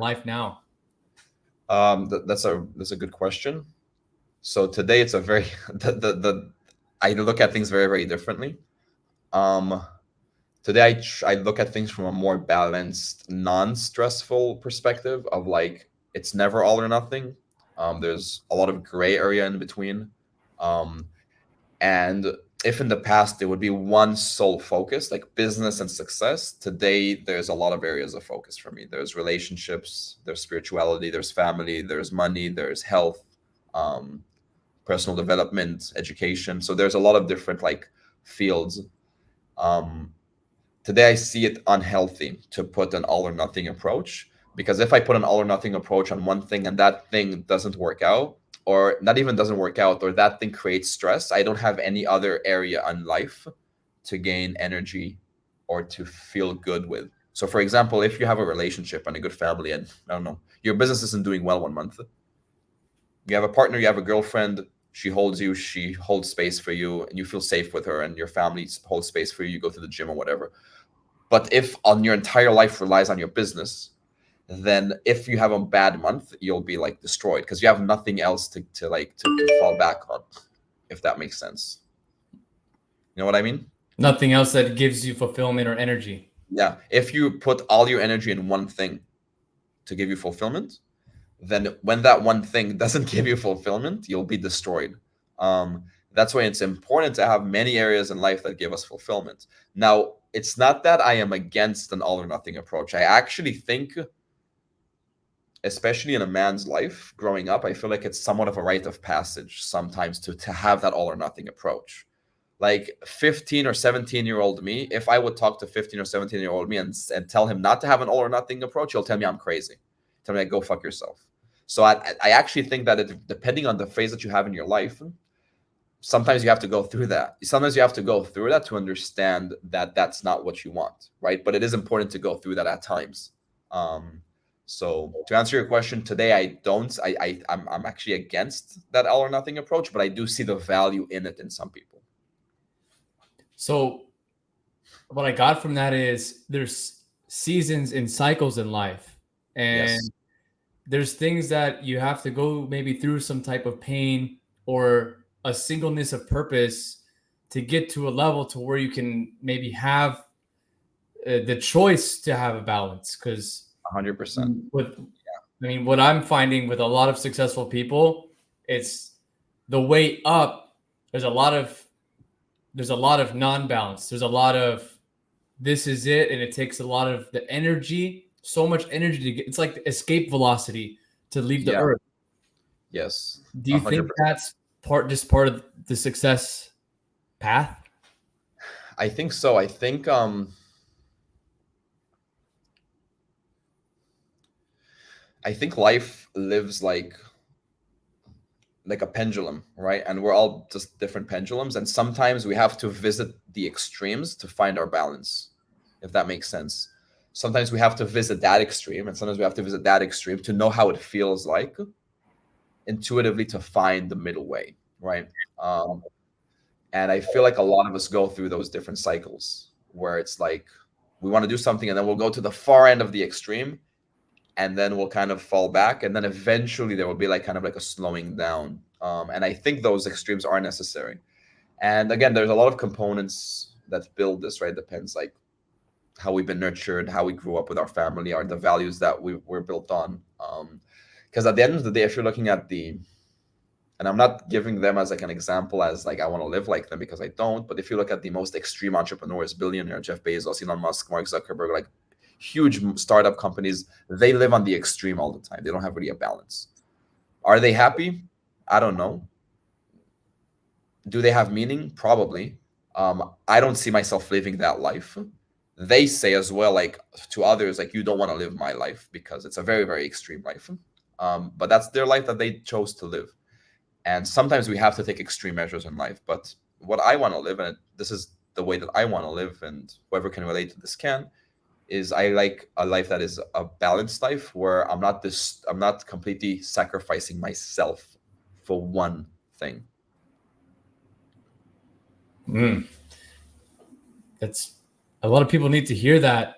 life now? That's a good question. So today it's a very the I look at things very, very differently. Um, Today I look at things from a more balanced, non-stressful perspective of like it's never all or nothing. There's a lot of gray area in between. Um, and if in the past there would be one sole focus, like business and success, today there's a lot of areas of focus for me. There's relationships, there's spirituality, there's family, there's money, there's health, um, personal development, education. So there's a lot of different like fields. Um, Today I see it unhealthy to put an all or nothing approach, because if I put an all or nothing approach on one thing and that thing doesn't work out, or not even doesn't work out, or that thing creates stress, I don't have any other area in life to gain energy or to feel good with. So for example, if you have a relationship and a good family, and I don't know, your business isn't doing well one month, you have a partner, you have a girlfriend, she holds you, she holds space for you, and you feel safe with her, and your family holds space for you, you go to the gym or whatever. But if on your entire life relies on your business, then if you have a bad month, you'll be like destroyed because you have nothing else to fall back on, if that makes sense. You know what I mean? Nothing else that gives you fulfillment or energy. Yeah. If you put all your energy in one thing to give you fulfillment, then when that one thing doesn't give you fulfillment, you'll be destroyed. Um, that's why it's important to have many areas in life that give us fulfillment. Now, it's not that I am against an all or nothing approach. I actually think, especially in a man's life growing up, I feel like it's somewhat of a rite of passage sometimes to have that all or nothing approach. Like 15 or 17-year-old me, if I would talk to 15 or 17-year-old me and tell him not to have an all or nothing approach, he'll tell me I'm crazy. Tell me, like, go fuck yourself. So I actually think that depending on the phase that you have in your life, sometimes you have to go through that. Sometimes you have to go through that to understand that that's not what you want, right? But it is important to go through that at times. Um, so to answer your question today, I don't. I'm actually against that all or nothing approach, but I do see the value in it in some people. So what I got from that is there's seasons and cycles in life, Yes. and there's things that you have to go maybe through some type of pain or a singleness of purpose to get to a level to where you can maybe have the choice to have a balance. Because 100%. with I mean, what I'm finding with a lot of successful people, it's the way up. There's a lot of non-balance. There's a lot of this is it, and it takes a lot of the energy, so much energy to get. It's like the escape velocity to leave the Yeah. earth. Yes. Do you think 100%. that's part of the success path? I think so. I think life lives like a pendulum, right? And we're all just different pendulums. And sometimes we have to visit the extremes to find our balance, if that makes sense. Sometimes we have to visit that extreme, and sometimes we have to visit that extreme to know how it feels like intuitively to find the middle way, right? Um, and I feel like a lot of us go through those different cycles where it's like we want to do something and then we'll go to the far end of the extreme and then we'll kind of fall back and then eventually there will be like kind of like a slowing down, and I think those extremes are necessary. And again, there's a lot of components that build this, right? Depends like how we've been nurtured, how we grew up with our family, or the values that we're built on. Because at the end of the day, if you're looking at the, and I'm not giving them as like an example as like I want to live like them because I don't, but if you look at the most extreme entrepreneurs, billionaire Jeff Bezos, Elon Musk, Mark Zuckerberg, like huge startup companies, they live on the extreme all the time. They don't have really a balance. Are they happy? I don't know. Do they have meaning? Probably. I don't see myself living that life. They say as well, like to others, like you don't want to live my life because it's a very, very extreme life. But that's their life that they chose to live. And sometimes we have to take extreme measures in life. But what I want to live, and this is the way that I want to live, and whoever can relate to this can, is I like a life that is a balanced life where I'm not completely sacrificing myself for one thing. Mm, that's a lot of people need to hear that.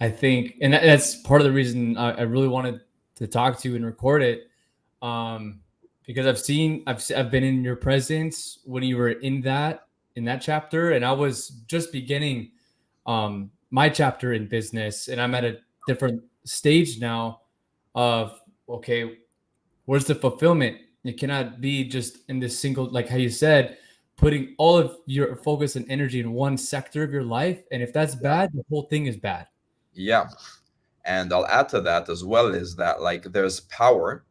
I think, and that's part of the reason I really wanted to talk to you and record it, um, because I've been in your presence when you were in that chapter, and I was just beginning my chapter in business, and I'm at a different stage now of, okay, where's the fulfillment? It cannot be just in this single, like how you said, putting all of your focus and energy in one sector of your life, and if that's Yeah. bad, the whole thing is bad. Yeah. And I'll add to that as well is that like there's power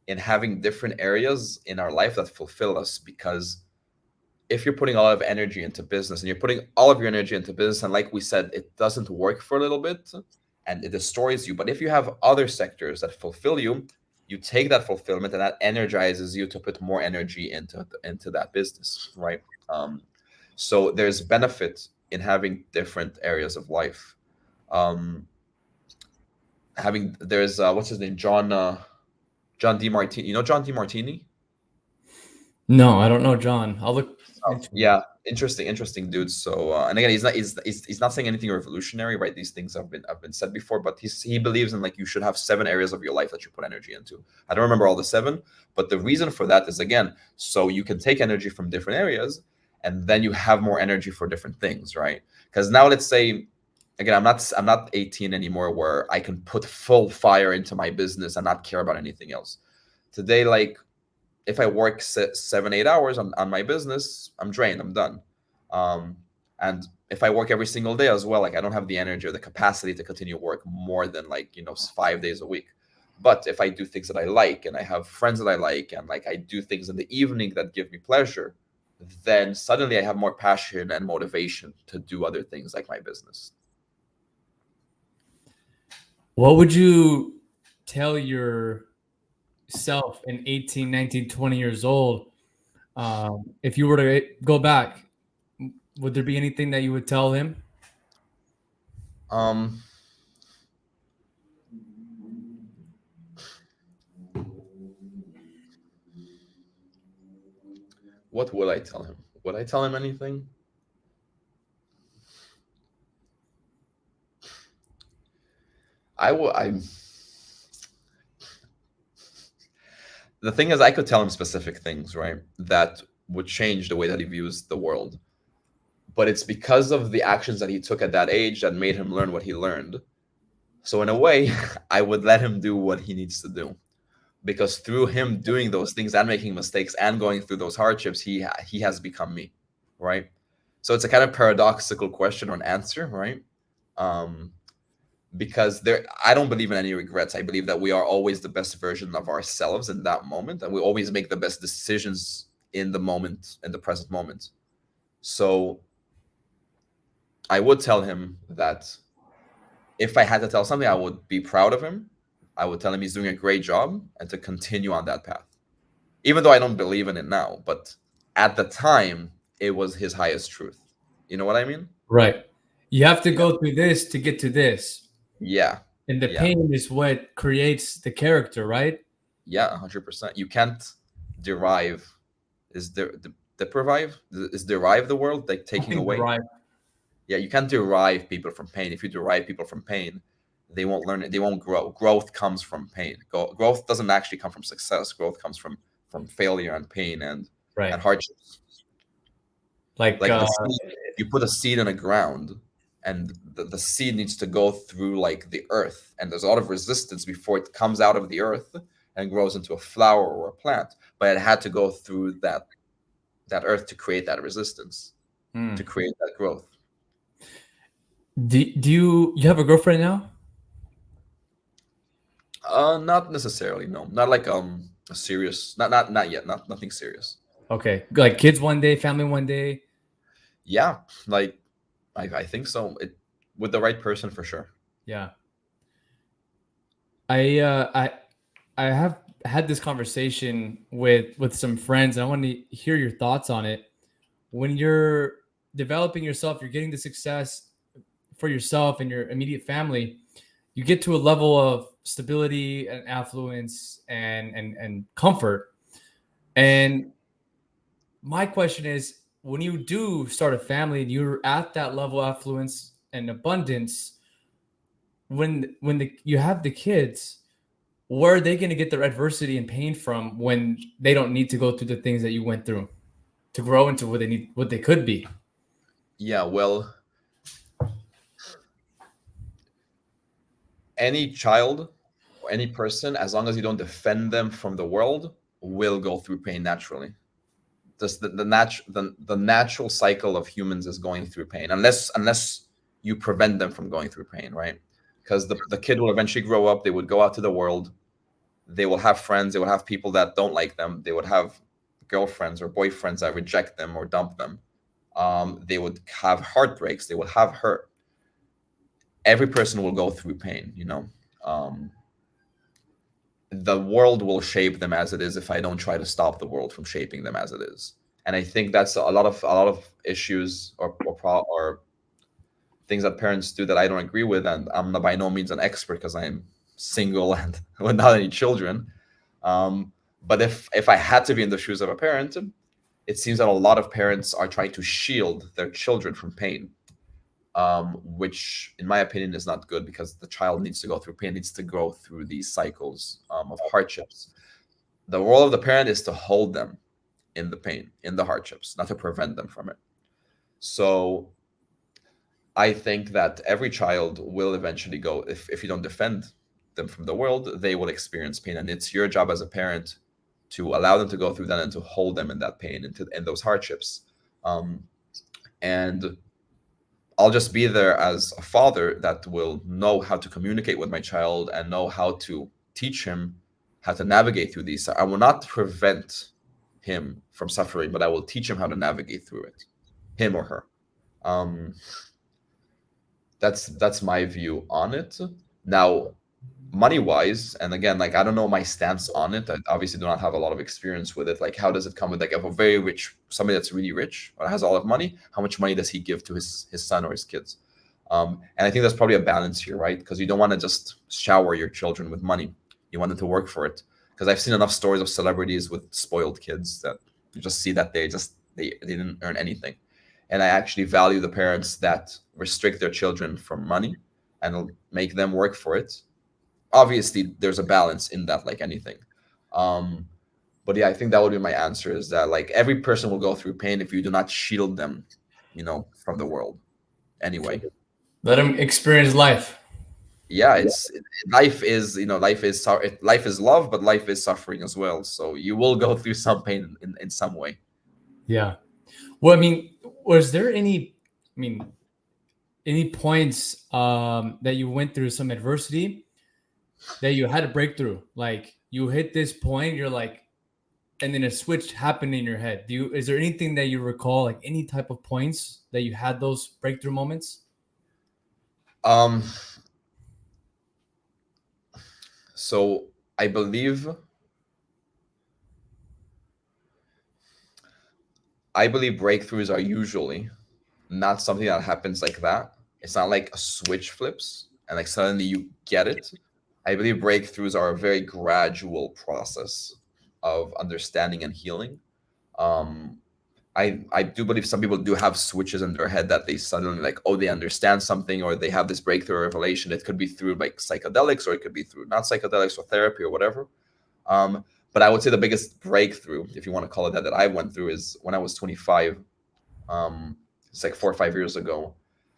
in having different areas in our life that fulfill us, because if you're putting a lot of energy into business and you're putting all of your energy into business, and like we said, it doesn't work for a little bit and it destroys you. But if you have other sectors that fulfill you, you take that fulfillment and that energizes you to put more energy into that business, right? So there's benefit in having different areas of life. Um, having there's what's his name, John D. Martini. You know John D. Martini? No, I don't know, John. I'll look Oh, into it. yeah, interesting dude. So, and again, he's not saying anything revolutionary, right? These things have been said before, but he believes in like you should have 7 areas of your life that you put energy into. I don't remember all the 7, but the reason for that is again, so you can take energy from different areas, and then you have more energy for different things, right? Because now let's say, again, I'm not 18 anymore, where I can put full fire into my business and not care about anything else. Today, like if I work 7, 8 hours on my business, I'm drained. I'm done. Um, and if I work every single day as well, like I don't have the energy or the capacity to continue work more than like 5 days a week. But if I do things that I like and I have friends that I like and like I do things in the evening that give me pleasure, then suddenly I have more passion and motivation to do other things like my business. What would you tell yourself in 18, 19, 20 years old, if you were to go back? Would there be anything that you would tell him? Um, what would I tell him? Would I tell him anything? I would. I The thing is, I could tell him specific things, right, that would change the way that he views the world. But it's because of the actions that he took at that age that made him learn what he learned. So in a way, I would let him do what he needs to do, because through him doing those things and making mistakes and going through those hardships, he has become me, right? So it's a kind of paradoxical question or an answer, right? Um, because there, I don't believe in any regrets. I believe that we are always the best version of ourselves in that moment, and we always make the best decisions in the moment, in the present moment. So I would tell him that if I had to tell something, I would be proud of him. I would tell him he's doing a great job and to continue on that path, even though I don't believe in it now. But at the time, it was his highest truth. You know what I mean? Right. You have to Yeah. go through this to get to this. Yeah. And the Yeah. pain is what creates the character, right? Yeah. 100%. You can't derive. Is there the deprive? Is derive the world like I taking think the away? right. Yeah. You can't derive people from pain. If you derive people from pain, they won't learn it. They won't grow. Growth comes from pain. Growth doesn't actually come from success. Growth comes from failure and pain and Right. hardships. Like Like the seed, you put a seed in the ground, and the seed needs to go through like the earth, and there's a lot of resistance before it comes out of the earth and grows into a flower or a plant. But it had to go through that earth to create that resistance, to mm. create that growth. Do you have a girlfriend now? Not necessarily, no. Not like a serious, not yet, nothing serious. Okay. Like kids one day, family one day. Yeah, like I think so. It with the right person for sure. Yeah. I have had this conversation with some friends, and I want to hear your thoughts on it. When you're developing yourself, you're getting the success for yourself and your immediate family, you get to a level of stability and affluence and comfort. And my question is, when you do start a family and you're at that level of affluence and abundance, you have the kids, where are they going to get their adversity and pain from when they don't need to go through the things that you went through to grow into what they could be? Yeah, well, any child or any person, as long as you don't defend them from the world, will go through pain naturally. Just the natural cycle of humans is going through pain, unless you prevent them from going through pain, right? Because the kid will eventually grow up, they would go out to the world, they will have friends, they will have people that don't like them, they would have girlfriends or boyfriends that reject them or dump them. They would have heartbreaks, they will have hurt. Every person will go through pain, you know. um, the world will shape them as it is if I don't try to stop the world from shaping them as it is. And I think that's a lot of issues or things that parents do that I don't agree with. And I'm by no means an expert because I'm single and without any children. Um, but if I had to be in the shoes of a parent, it seems that a lot of parents are trying to shield their children from pain, which, in my opinion, is not good because the child needs to go through pain, needs to go through these cycles of hardships. The role of the parent is to hold them in the pain, in the hardships, not to prevent them from it. So I think that every child will eventually go, if you don't defend them from the world, they will experience pain. And it's your job as a parent to allow them to go through that and to hold them in that pain and in those hardships. Um, and I'll just be there as a father that will know how to communicate with my child and know how to teach him how to navigate through these. I will not prevent him from suffering, but I will teach him how to navigate through it, him or her. Um, that's my view on it. Now, money wise, and again, like I don't know my stance on it. I obviously do not have a lot of experience with it. Like, how does it come with like a very rich somebody that's really rich or has a lot of money? How much money does he give to his son or his kids? And I think there's probably a balance here, right? Because you don't want to just shower your children with money. You want them to work for it. Because I've seen enough stories of celebrities with spoiled kids that you just see that they didn't earn anything. And I actually value the parents that restrict their children from money and make them work for it. Obviously there's a balance in that, like anything. um but yeah, I think that would be my answer, is that like every person will go through pain if you do not shield them, from the world anyway. Let them experience life. Yeah, life is, life is love, but life is suffering as well, so you will go through some pain in some way. Yeah. Well, I mean, was there any points that you went through some adversity that you had a breakthrough? Like you hit this point, you're like, and then a switch happened in your head. Is there anything that you recall, like any type of points that you had those breakthrough moments? um so I believe breakthroughs are usually not something that happens like that. It's not like a switch flips and like suddenly you get it. I believe breakthroughs are a very gradual process of understanding and healing. Um, I do believe some people do have switches in their head that they suddenly like, oh, they understand something or they have this breakthrough revelation. It could be through like psychedelics or it could be through not psychedelics or therapy or whatever. But I would say the biggest breakthrough, if you want to call it that, that I went through is when I was 25. It's like 4 or 5 years ago.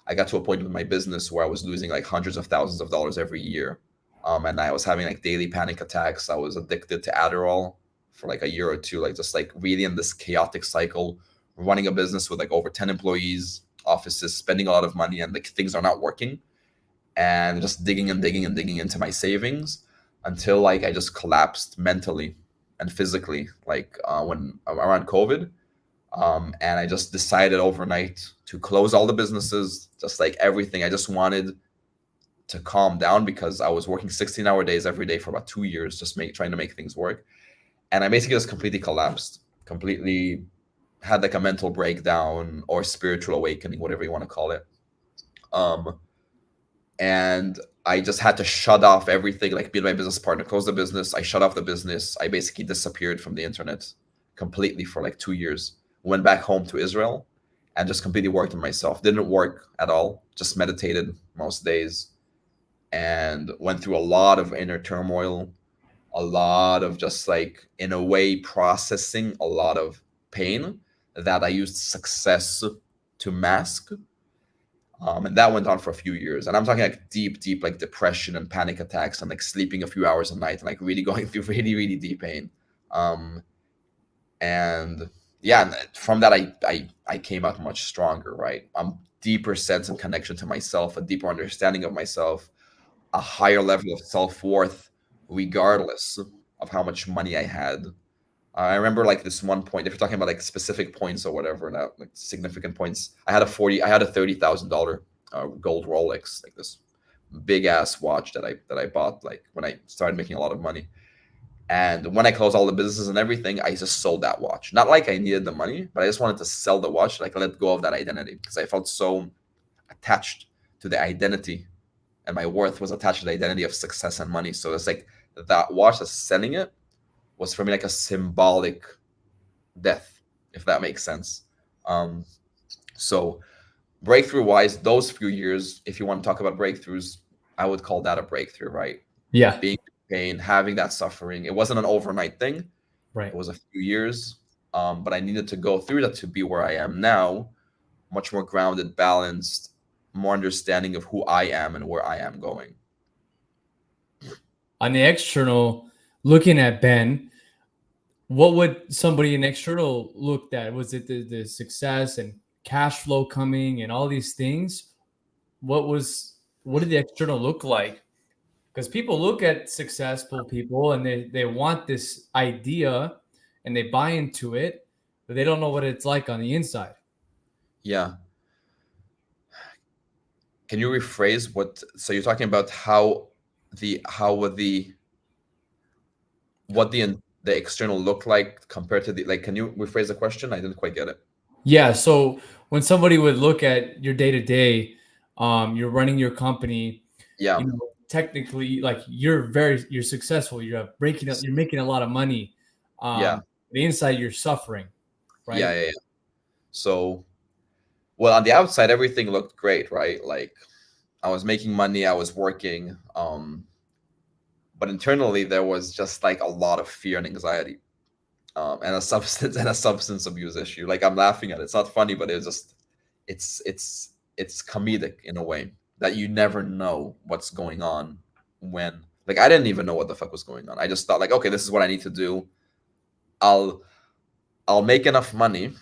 I got to a point with my business where I was losing like hundreds of thousands of dollars every year. And I was having like daily panic attacks. I was addicted to Adderall for like a year or two, like just like really in this chaotic cycle, running a business with like over 10 employees, offices, spending a lot of money, and like things are not working. And just digging and digging and digging into my savings until like I just collapsed mentally and physically, like when around COVID. And I just decided overnight to close all the businesses, just like everything. I just wanted to calm down because I was working 16-hour days every day for about 2 years, just trying to make things work. And I basically just completely collapsed, completely had like a mental breakdown or spiritual awakening, whatever you want to call it. Um, and I just had to shut off everything, like be my business partner, close the business. I shut off the business. I basically disappeared from the internet completely for like 2 years. Went back home to Israel and just completely worked on myself. Didn't work at all, just meditated most days. and went through a lot of inner turmoil, a lot of just like, in a way, processing a lot of pain that I used success to mask. And that went on for a few years. And I'm talking like deep, deep, like depression and panic attacks and like sleeping a few hours a night and like really going through really, really deep pain. Um, and yeah, and from that, I came out much stronger, right? Deeper sense and connection to myself, a deeper understanding of myself, a higher level of self worth, regardless of how much money I had. I remember like this one point, if you're talking about like specific points or whatever, now like significant points, I had a $30,000 gold Rolex, like this big ass watch that I bought like when I started making a lot of money. And when I closed all the businesses and everything, I just sold that watch. Not like I needed the money, but I just wanted to sell the watch, like let go of that identity because I felt so attached to the identity, and my worth was attached to the identity of success and money. So it's like that watch, that's selling it, was for me like a symbolic death, if that makes sense. Um, so breakthrough wise, those few years, if you want to talk about breakthroughs, I would call that a breakthrough, right? Yeah. Being in pain, having that suffering. It wasn't an overnight thing. It Right. was a few years. But I needed to go through that to be where I am now, much more grounded, balanced, more understanding of who I am and where I am going. On the external, looking at Ben, what would somebody in external looked at? Was it the success and cash flow coming and all these things? What did the external look like? Because people look at successful people and they want this idea and they buy into it, but they don't know what it's like on the inside. Yeah. Can you rephrase what? So you're talking about how would the external look like compared to the, like? Can you rephrase the question? I didn't quite get it. Yeah. So when somebody would look at your day to day, you're running your company, Yeah, technically, like you're successful. You're making a lot of money. yeah, The inside you're suffering, yeah, right? yeah, yeah. So, well, on the outside, everything looked great, right? Like I was making money, I was working, but internally there was just like a lot of fear and anxiety, and a substance and a substance abuse issue. Like I'm laughing at it. It's not funny, but it's just it's comedic in a way that you never know what's going on when, like, I didn't even know what the fuck was going on. I just thought like, okay, this is what I need to do. I'll I'll make enough money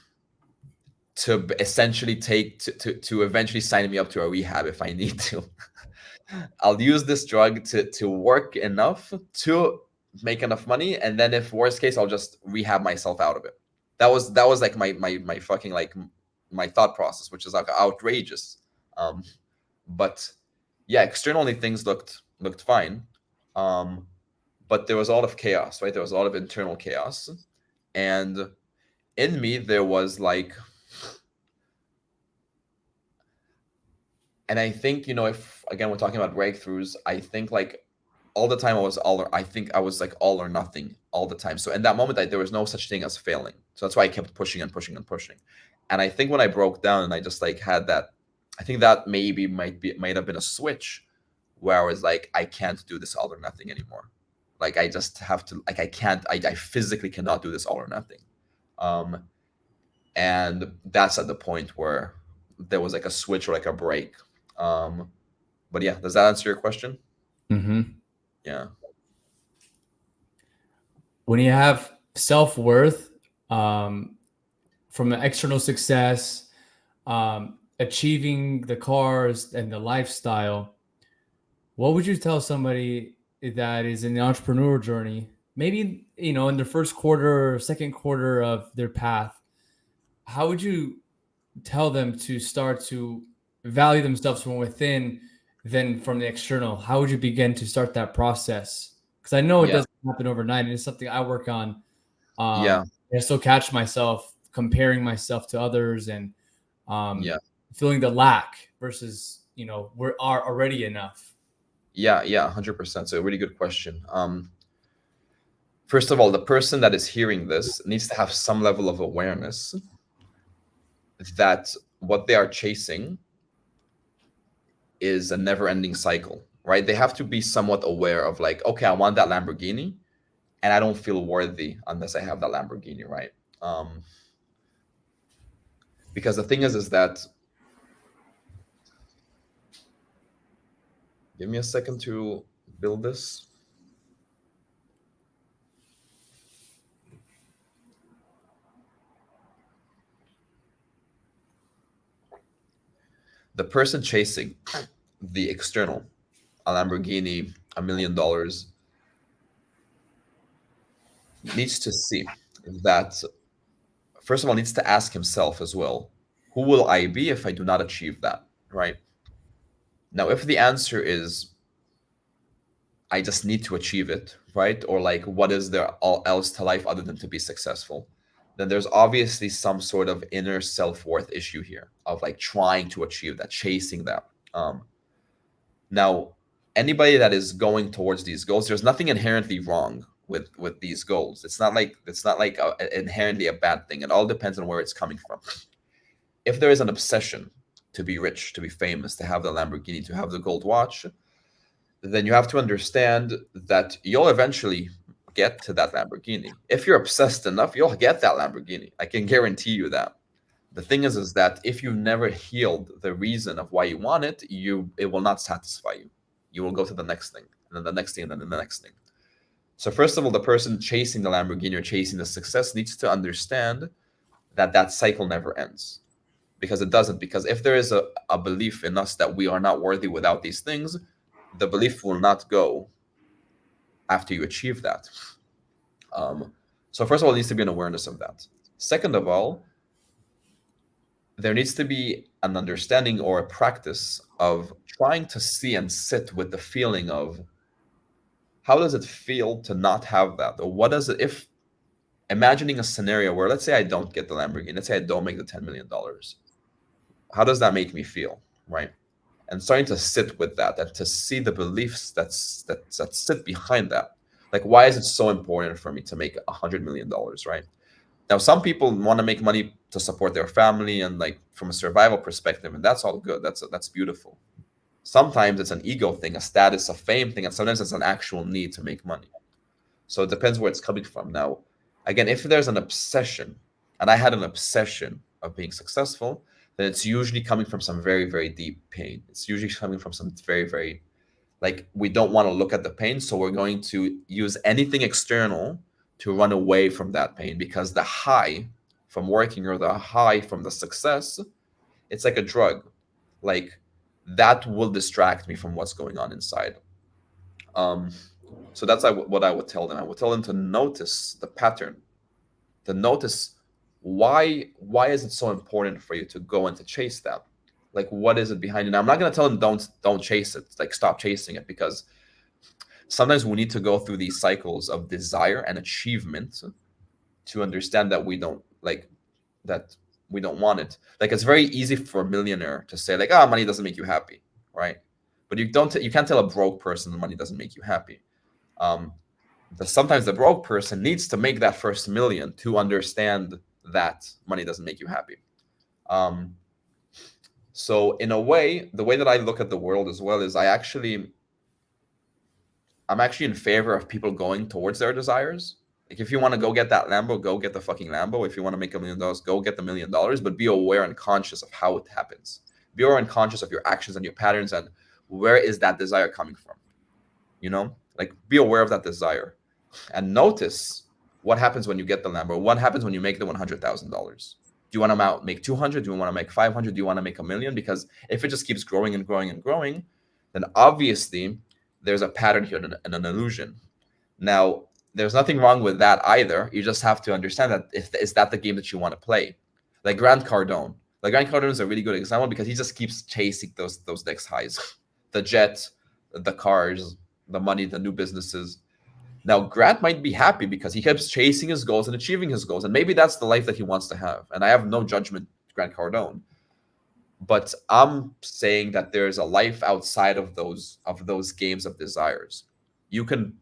to essentially to eventually sign me up to a rehab if I need to. I'll use this drug to work enough to make enough money, and then if worst case, I'll just rehab myself out of it. That was like my fucking like my thought process, which is like outrageous. Um, but yeah, externally things looked fine, um, but there was a lot of chaos, right? There was a lot of internal chaos, and in me there was like, and I think, if again we're talking about breakthroughs, I think like all the time I think I was like all or nothing all the time. So in that moment, there was no such thing as failing. So that's why I kept pushing and pushing and pushing. And I think when I broke down and I just like had that, I think that maybe might have been a switch where I was like, I can't do this all or nothing anymore. Like I just have to, like I can't, I physically cannot do this all or nothing. Um, and that's at the point where there was like a switch or like a break. Um, but yeah, does that answer your question? Mm-hmm. Yeah. When you have self worth, from an external success, achieving the cars and the lifestyle, what would you tell somebody that is in the entrepreneur journey? Maybe, in their first quarter or second quarter of their path, how would you tell them to start to value themselves from within than from the external? How would you begin to start that process? Because I know it Yeah. doesn't happen overnight, and it's something I work on. Yeah. I still catch myself comparing myself to others and Yeah. feeling the lack versus we are already enough. Yeah. Yeah. 100%. So a really good question. First of all, the person that is hearing this needs to have some level of awareness that what they are chasing is a never-ending cycle, right? They have to be somewhat aware of like, okay, I want that Lamborghini, and I don't feel worthy unless I have that Lamborghini, right? Um, because the thing is that, give me a second to build this. The person chasing the external, a Lamborghini, $1 million, needs to see that, first of all, needs to ask himself as well, who will I be if I do not achieve that, right? Now, if the answer is I just need to achieve it, right? Or like, what is there all else to life other than to be successful? Then there's obviously some sort of inner self-worth issue here of like trying to achieve that, chasing that. Um, Now, anybody that is going towards these goals, there's nothing inherently wrong with these goals. It's not like inherently a bad thing. It all depends on where it's coming from. If there is an obsession to be rich, to be famous, to have the Lamborghini, to have the gold watch, then you have to understand that you'll eventually get to that Lamborghini. If you're obsessed enough, you'll get that Lamborghini. I can guarantee you that. The thing is that if you've never healed the reason of why you want it, it will not satisfy you. You will go to the next thing, and then the next thing, and then the next thing. So first of all, the person chasing the Lamborghini or chasing the success needs to understand that that cycle never ends, because it doesn't. Because if there is a belief in us that we are not worthy without these things, the belief will not go after you achieve that. So first of all, there needs to be an awareness of that. Second of all, there needs to be an understanding or a practice of trying to see and sit with the feeling of how does it feel to not have that? Or what does it, if imagining a scenario where, let's say I don't get the Lamborghini, let's say I don't make the $10 million, how does that make me feel? Right. And starting to sit with that and to see the beliefs that sit behind that. Like, why is it so important for me to make $100 million? Right. Now, some people want to make money to support their family and like from a survival perspective, and that's all good. That's beautiful. Sometimes it's an ego thing, a status, a fame thing, and sometimes it's an actual need to make money. So it depends where it's coming from. Now, again, if there's an obsession, and I had an obsession of being successful, then it's usually coming from some very, very deep pain. It's usually coming from some very, very, like, we don't want to look at the pain, so we're going to use anything external to run away from that pain, because the high from working or the high from the success, it's like a drug. Like, that will distract me from what's going on inside. Um, so that's what I would tell them. I would tell them to notice the pattern, to notice why is it so important for you to go and to chase that? Like, what is it behind it? Now, I'm not going to tell them don't chase it, like stop chasing it, because sometimes we need to go through these cycles of desire and achievement to understand that that we don't want it. Like, it's very easy for a millionaire to say like, money doesn't make you happy, right? But you can't tell a broke person that money doesn't make you happy. um sometimes the broke person needs to make that first million to understand that money doesn't make you happy. um so in a way, the way that I look at the world as well is I'm actually in favor of people going towards their desires. Like, if you want to go get that Lambo, go get the fucking Lambo. If you want to make $1 million, go get the $1 million, but be aware and conscious of how it happens. Be aware and conscious of your actions and your patterns and where is that desire coming from. Like, be aware of that desire and notice what happens when you get the Lambo. What happens when you make the $100,000? Do you want to make 200? Do you want to make 500? Do you want to make a million? Because if it just keeps growing and growing and growing, then obviously there's a pattern here and an illusion. Now, there's nothing wrong with that either. You just have to understand that is that the game that you want to play? Like Grant Cardone. Like, Grant Cardone is a really good example because he just keeps chasing those next highs, the jet, the cars, the money, the new businesses. Now, Grant might be happy because he keeps chasing his goals and achieving his goals, and maybe that's the life that he wants to have. And I have no judgment, Grant Cardone. But I'm saying that there's a life outside of those games of desires. You can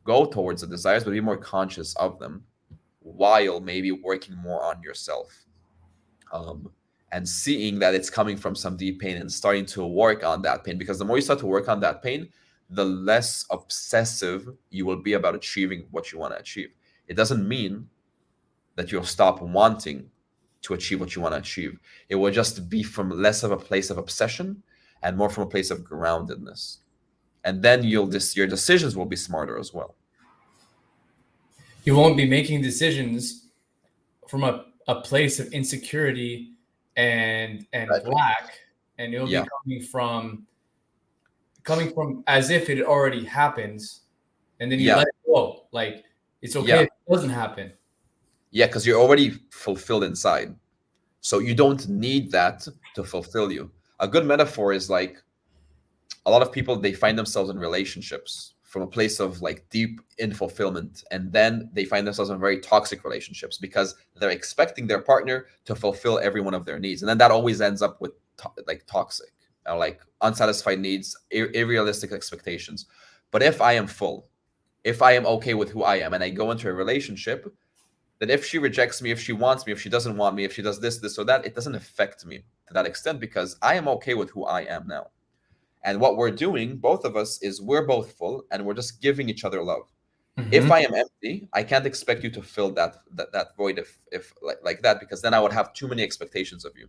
go towards the desires, but be more conscious of them while maybe working more on yourself. and seeing that it's coming from some deep pain and starting to work on that pain. Because the more you start to work on that pain, the less obsessive you will be about achieving what you want to achieve. It doesn't mean that you'll stop wanting to achieve what you want to achieve. It will just be from less of a place of obsession and more from a place of groundedness. And then your decisions will be smarter as well. You won't be making decisions from a place of insecurity and Exactly. lack, and it'll be Yeah. coming from as if it already happens, and then you Yeah. let it go. Like it's okay Yeah. if it doesn't happen. Yeah. Because you're already fulfilled inside. So you don't need that to fulfill you. A good metaphor is like a lot of people, they find themselves in relationships from a place of like deep in fulfillment, and then they find themselves in very toxic relationships because they're expecting their partner to fulfill every one of their needs, and then that always ends up with like toxic, like unsatisfied needs, irrealistic expectations. But if I am full, if I am okay with who I am, and I go into a relationship, then if she rejects me, if she wants me, if she doesn't want me, if she does this or that, it doesn't affect me to that extent because I am okay with who I am now. And what we're doing, both of us, is we're both full and we're just giving each other love. If Mm-hmm. I am empty, I can't expect you to fill that void if like that, because then I would have too many expectations of you.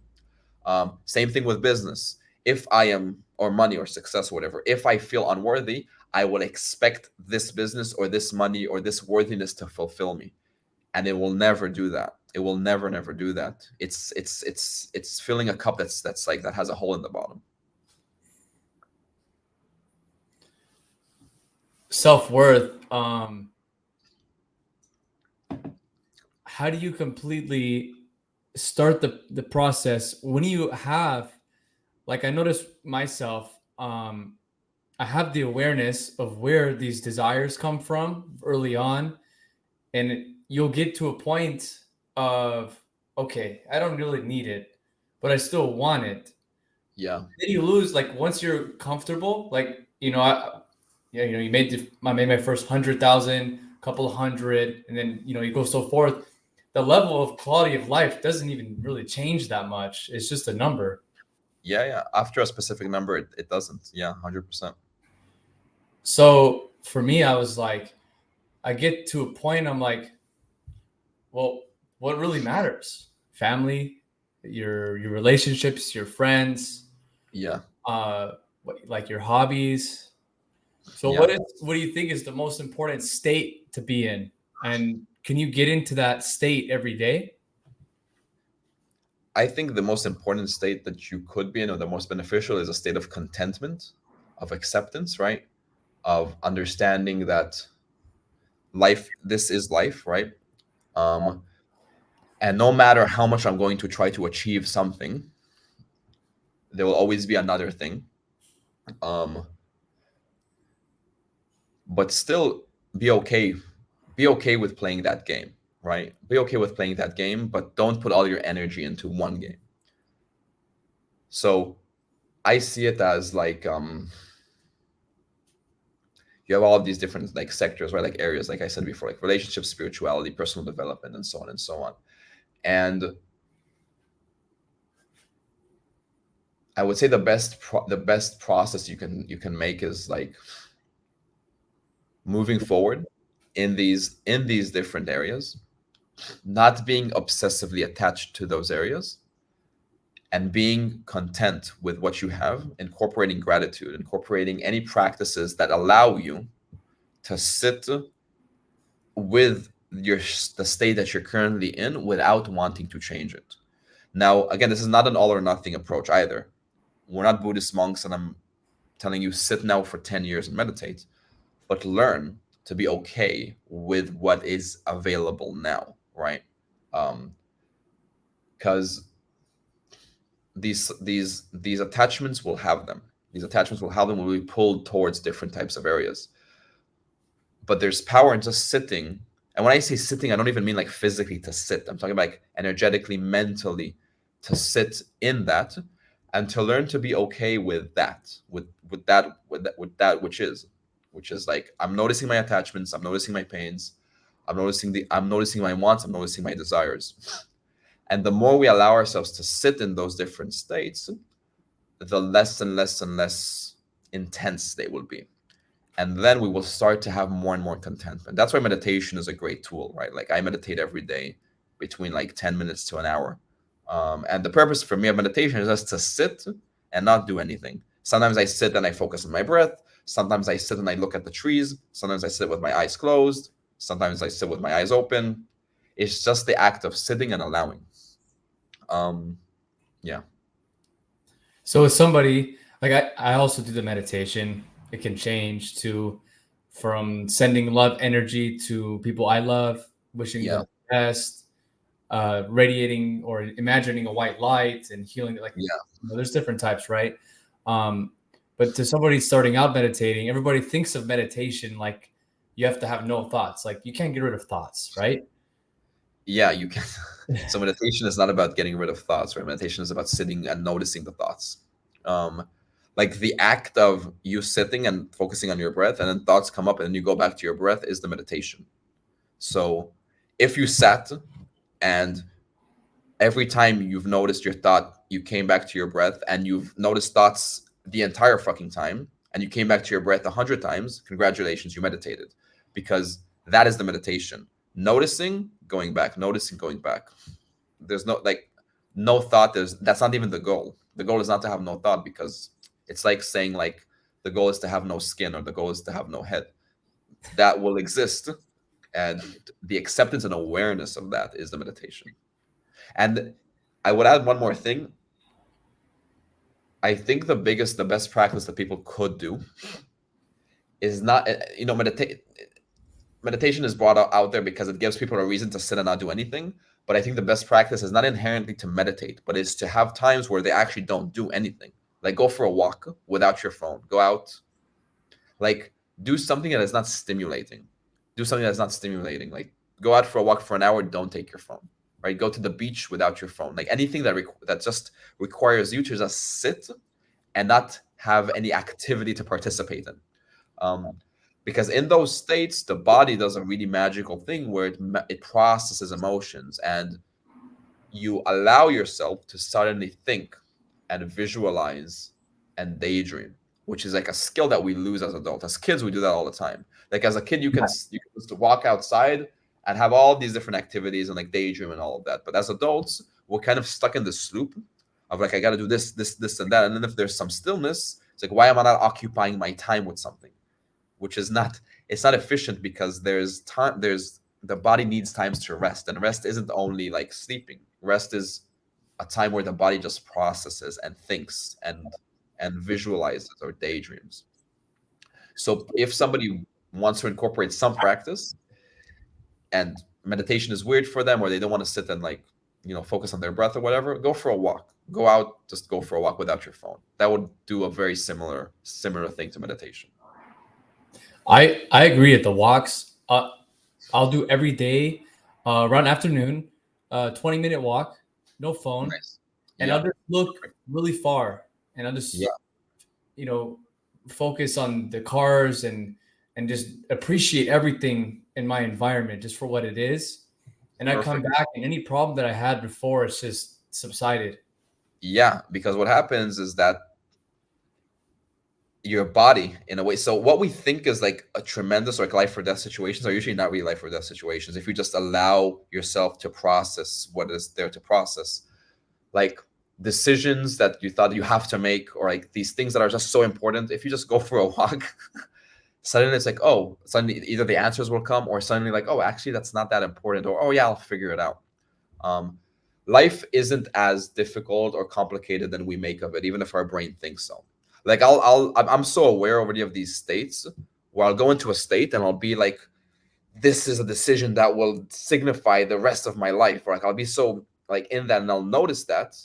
Same thing with business. If I am, or money or success or whatever, if I feel unworthy, I will expect this business or this money or this worthiness to fulfill me, and it will never do that. It will never do that. It's filling a cup that's like that has a hole in the bottom. Self-worth. How do you completely start the process when you have, like, I notice myself, I have the awareness of where these desires come from early on, and you'll get to a point of, okay, I don't really need it, but I still want it. Yeah. Then you lose, like, once you're comfortable, like, yeah, I made my first 100,000, couple of hundred, and then you go so forth. The level of quality of life doesn't even really change that much. It's just a number. Yeah. After a specific number, it doesn't. Yeah, 100%. So for me, I was like, I get to a point, I'm like, well, what really matters? Family, your relationships, your friends, Yeah. like your hobbies. So Yeah. what do you think is the most important state to be in? And can you get into that state every day? I think the most important state that you could be in, or the most beneficial, is a state of contentment, of acceptance, right? Of understanding that life, this is life, right? Um, and no matter how much I'm going to try to achieve something, there will always be another thing. Um, but still be okay. Be okay with playing that game, right? Be okay with playing that game, but don't put all your energy into one game. So I see it as like you have all of these different like sectors, right? Like areas, like I said before, like relationships, spirituality, personal development, and so on and so on. And I would say the best process you can make is like moving forward in these different areas, not being obsessively attached to those areas, and being content with what you have, incorporating gratitude, incorporating any practices that allow you to sit with the state that you're currently in without wanting to change it. Now, again, this is not an all or nothing approach either. We're not Buddhist monks, and I'm telling you sit now for 10 years and meditate, but learn to be okay with what is available now, right? Because these attachments will have them. These attachments will have them will be pulled towards different types of areas. But there's power in just sitting. And when I say sitting, I don't even mean like physically to sit. I'm talking about like energetically, mentally, to sit in that, and to learn to be okay with that, with that which is like, I'm noticing my attachments, I'm noticing my pains, I'm noticing my wants, I'm noticing my desires. And the more we allow ourselves to sit in those different states, the less and less and less intense they will be. And then we will start to have more and more contentment. That's why meditation is a great tool, right? Like I meditate every day between like 10 minutes to an hour. And the purpose for me of meditation is just to sit and not do anything. Sometimes I sit and I focus on my breath. Sometimes I sit and I look at the trees. Sometimes I sit with my eyes closed. Sometimes I sit with my eyes open. It's just the act of sitting and allowing. Yeah. So as somebody like I also do the meditation. It can change to from sending love energy to people I love, wishing Yeah. them the best, radiating or imagining a white light and healing. Like Yeah. there's different types, right? Um, but to somebody starting out meditating, everybody thinks of meditation like you have to have no thoughts. Like you can't get rid of thoughts, right? Yeah, you can. So meditation is not about getting rid of thoughts, right? Meditation is about sitting and noticing the thoughts. Um, like the act of you sitting and focusing on your breath, and then thoughts come up, and then you go back to your breath is the meditation. So if you sat and every time you've noticed your thought, you came back to your breath, and you've noticed thoughts the entire fucking time, and you came back to your breath 100 times, congratulations, you meditated. Because that is the meditation. Noticing, going back, noticing, going back. There's no like no thought. That's not even the goal. The goal is not to have no thought, because it's like saying like the goal is to have no skin, or the goal is to have no head. That will exist, and the acceptance and awareness of that is the meditation. And I would add one more thing. I think the best practice that people could do is not, meditation is brought out there because it gives people a reason to sit and not do anything. But I think the best practice is not inherently to meditate, but is to have times where they actually don't do anything. Like go for a walk without your phone. Go out, like do something that is not stimulating. Do something that's not stimulating. Like go out for a walk for an hour. Don't take your phone. Right? Go to the beach without your phone. Like anything that just requires you to just sit and not have any activity to participate in. Um, because in those states, the body does a really magical thing where it processes emotions, and you allow yourself to suddenly think and visualize and daydream, which is like a skill that we lose as adults. As kids, we do that all the time. Like as a kid, you can just walk outside and have all these different activities and like daydream and all of that. But as adults, we're kind of stuck in this loop of like I got to do this, and that. And then if there's some stillness, it's like why am I not occupying my time with something? Which is not, it's not efficient, because there's time, there's the body needs times to rest, and rest isn't only like sleeping. Rest is a time where the body just processes and thinks and visualizes or daydreams. So if somebody wants to incorporate some practice, and meditation is weird for them, or they don't want to sit and like focus on their breath or whatever, go for a walk. Go out, just go for a walk without your phone. That would do a very similar thing to meditation. I agree at the walks. I'll do every day around afternoon, 20-minute walk, no phone, Nice. and Yeah. I'll just look really far, and I'll just Yeah. you know focus on the cars and just appreciate everything in my environment just for what it is. And I come Perfect. back, and any problem that I had before, it's just subsided. Yeah, because what happens is that your body, in a way, so what we think is like a tremendous like life or death situations are usually not really life or death situations if you just allow yourself to process what is there to process. Like decisions that you thought you have to make, or like these things that are just so important, if you just go for a walk, suddenly it's like, oh, suddenly either the answers will come, or suddenly like, oh, actually that's not that important, or oh yeah, I'll figure it out. um Life isn't as difficult or complicated than we make of it, even if our brain thinks so. Like I'm so aware already of these states where I'll go into a state and I'll be like, this is a decision that will signify the rest of my life. Or like I'll be so like in that, and I'll notice that,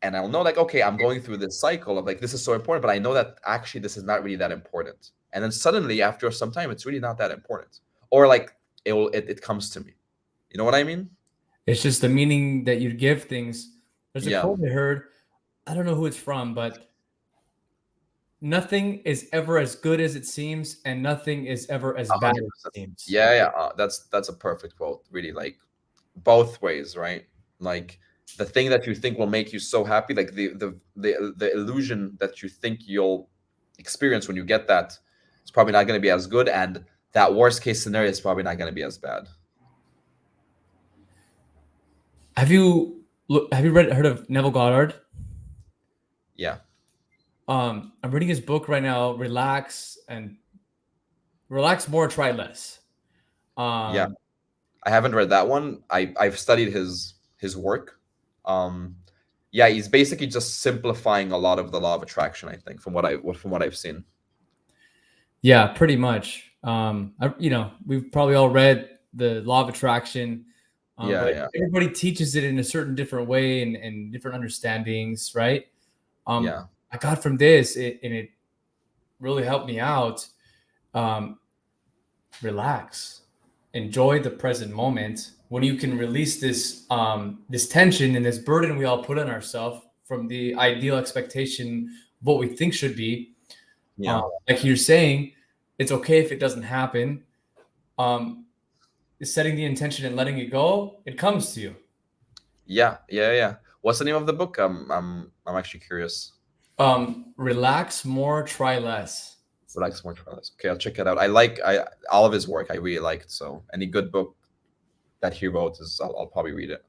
and I'll know like, okay, I'm going through this cycle of like this is so important, but I know that actually this is not really that important. And then suddenly after some time, it's really not that important, or like it comes to me. You know what I mean? It's just the meaning that you give things. There's a Yeah. quote I heard. I don't know who it's from, but nothing is ever as good as it seems, and nothing is ever as bad as it 100%. seems. Yeah, yeah. That's a perfect quote. Really, like both ways, right? Like the thing that you think will make you so happy, like the illusion that you think you'll experience when you get that, it's probably not going to be as good, and that worst case scenario is probably not going to be as bad. Have you heard of Neville Goddard? Yeah, I'm reading his book right now, Relax More, Try Less. yeah. Um, I haven't read that one. I've studied his work. Um, yeah, he's basically just simplifying a lot of the law of attraction. I think from what I've seen. yeah, pretty much. We've probably all read the law of attraction, Yeah, but yeah, everybody teaches it in a certain different way and different understandings, right? Um, yeah, I got from this, and it really helped me out. Um, Relax, enjoy the present moment. When you can release this tension and this burden we all put on ourselves from the ideal expectation of what we think should be, yeah, like you're saying, it's okay if it doesn't happen. Um, Setting the intention and letting it go, it comes to you. yeah, yeah, yeah. What's the name of the book? I'm actually curious. Relax more, try less. Relax More Trials. Okay, I'll check it out. I all of his work. I really liked. So any good book that he wrote is I'll probably read it.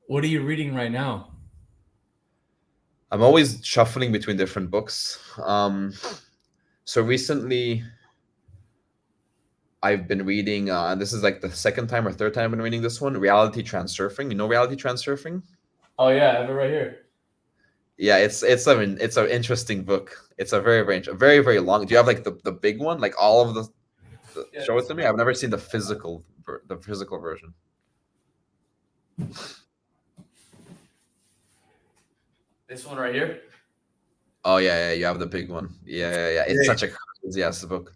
What are you reading right now? I'm always shuffling between different books. So recently I've been reading, and this is like the second time or third time I've been reading this one, Reality Transurfing. You know Reality Transurfing? Oh yeah, I have it right here. Yeah, it's an interesting book. It's a very very long. Do you have like the big one, like all of the Yeah, show it to me? I've never seen the physical version. this one right here. Oh yeah, yeah, you have the big one. Yeah, yeah, yeah. It's Great. such a crazy ass book.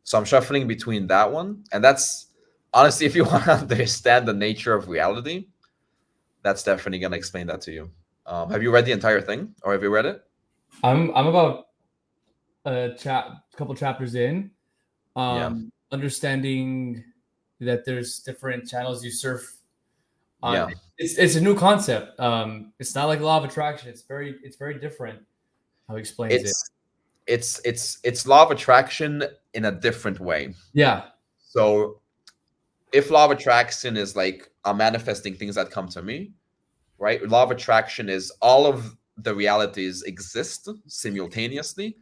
So I'm shuffling between that one, and that's honestly, if you want to understand the nature of reality, that's definitely gonna explain that to you. Have you read the entire thing, or have you read it? I'm about couple chapters in. Yeah, Understanding that there's different channels you surf on. yeah. It's a new concept. It's not like law of attraction. It's very different how he explains it. It's it's law of attraction in a different way. Yeah, So if law of attraction is like I'm manifesting things that come to me, right? Law of attraction is all of the realities exist simultaneously,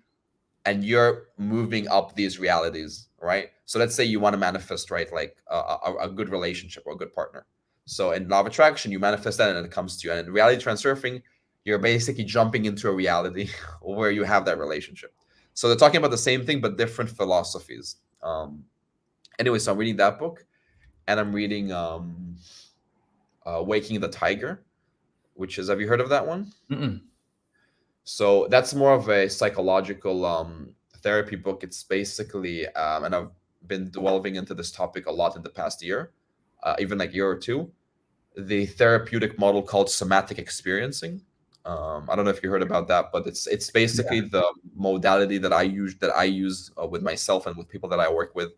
and you're moving up these realities, right? So let's say you want to manifest, right, like a good relationship or a good partner. So in law of attraction, you manifest that and it comes to you. And in reality transurfing, you're basically jumping into a reality where you have that relationship. So they're talking about the same thing but different philosophies. Anyway, so I'm reading that book, and I'm reading Waking the Tiger, which is, have you heard of that one? mm-mm. So that's more of a psychological therapy book. It's basically, and I've been delving into this topic a lot in the past year, even like year or two. The therapeutic model called somatic experiencing. I don't know if you heard about that, but it's Yeah. basically the modality that I use with myself and with people that I work with,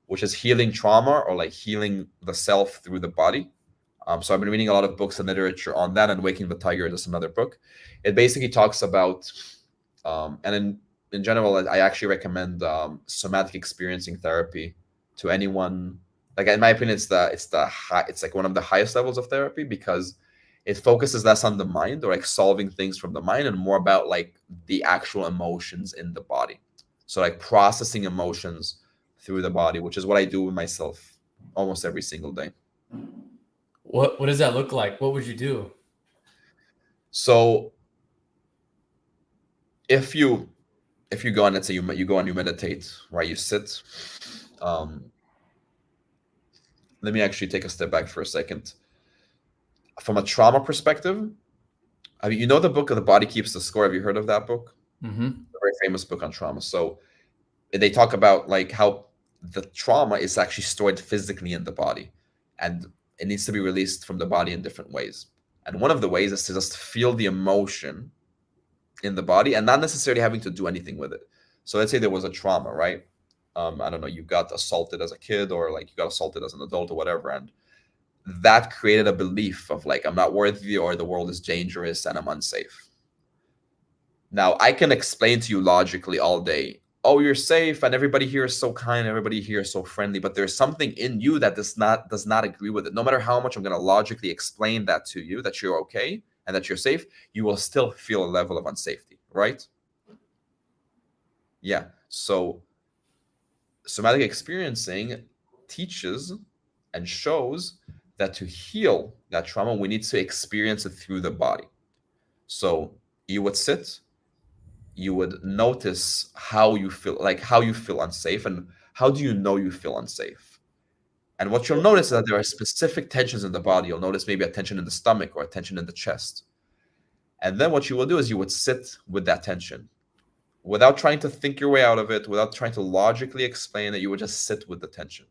which is healing trauma or like healing the self through the body. So I've been reading a lot of books and literature on that, and Waking the Tiger is another book. It basically talks about, and in general, I actually recommend somatic experiencing therapy to anyone. Like in my opinion, it's like one of the highest levels of therapy because it focuses less on the mind or like solving things from the mind and more about like the actual emotions in the body. So like processing emotions through the body, which is what I do with myself almost every single day. What does that look like? What would you do? So if you if you go and let's say you go and you meditate, right? You sit. Um, Let me actually take a step back for a second. From a trauma perspective, I mean, you know the book of The Body Keeps the Score. Have you heard of that book? Mm-hmm. A very famous book on trauma. So they talk about like how the trauma is actually stored physically in the body, and it needs to be released from the body in different ways. And one of the ways is to just feel the emotion in the body and not necessarily having to do anything with it. So let's say there was a trauma, right? I don't know, you got assaulted as a kid or like you got assaulted as an adult or whatever, and that created a belief of like, I'm not worthy, or the world is dangerous and I'm unsafe. Now, I can explain to you logically all day, oh, you're safe and everybody here is so kind, everybody here is so friendly, but there's something in you that does not agree with it. No matter how much I'm going to logically explain that to you, that you're okay and that you're safe, you will still feel a level of unsafety, right? Yeah. So somatic experiencing teaches and shows that to heal that trauma, we need to experience it through the body. So you would sit, you would notice how you feel, like how you feel unsafe, and how do you know you feel unsafe. And what you'll notice is that there are specific tensions in the body. You'll notice maybe a tension in the stomach or a tension in the chest. And then what you will do is you would sit with that tension without trying to think your way out of it, without trying to logically explain it. You would just sit with the tension.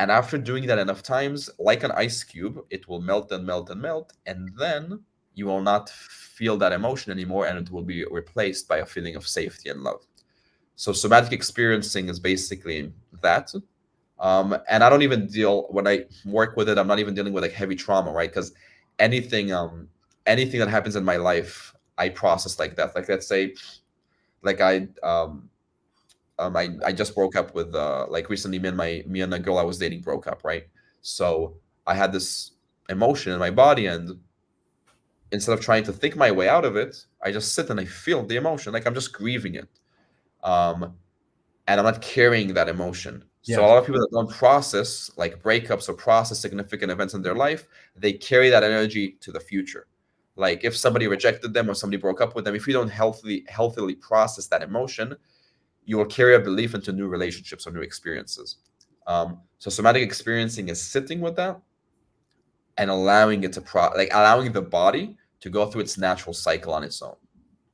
And after doing that enough times, like an ice cube, it will melt and melt and melt. And then you will not feel that emotion anymore, and it will be replaced by a feeling of safety and love. So somatic experiencing is basically that. And I don't even deal, when I work with it, I'm not even dealing with like heavy trauma, right? Because anything, anything that happens in my life, I process like that. Like let's say, like I just broke up with like recently, me and a girl I was dating broke up, right? So I had this emotion in my body, and instead of trying to think my way out of it, I just sit and I feel the emotion, like I'm just grieving it. Um, and I'm not carrying that emotion. So a Yeah. lot of people that don't process like breakups or process significant events in their life, they carry that energy to the future. Like if somebody rejected them or somebody broke up with them, if you don't healthily process that emotion, you will carry a belief into new relationships or new experiences. So somatic experiencing is sitting with that and allowing it to like allowing the body to go through its natural cycle on its own.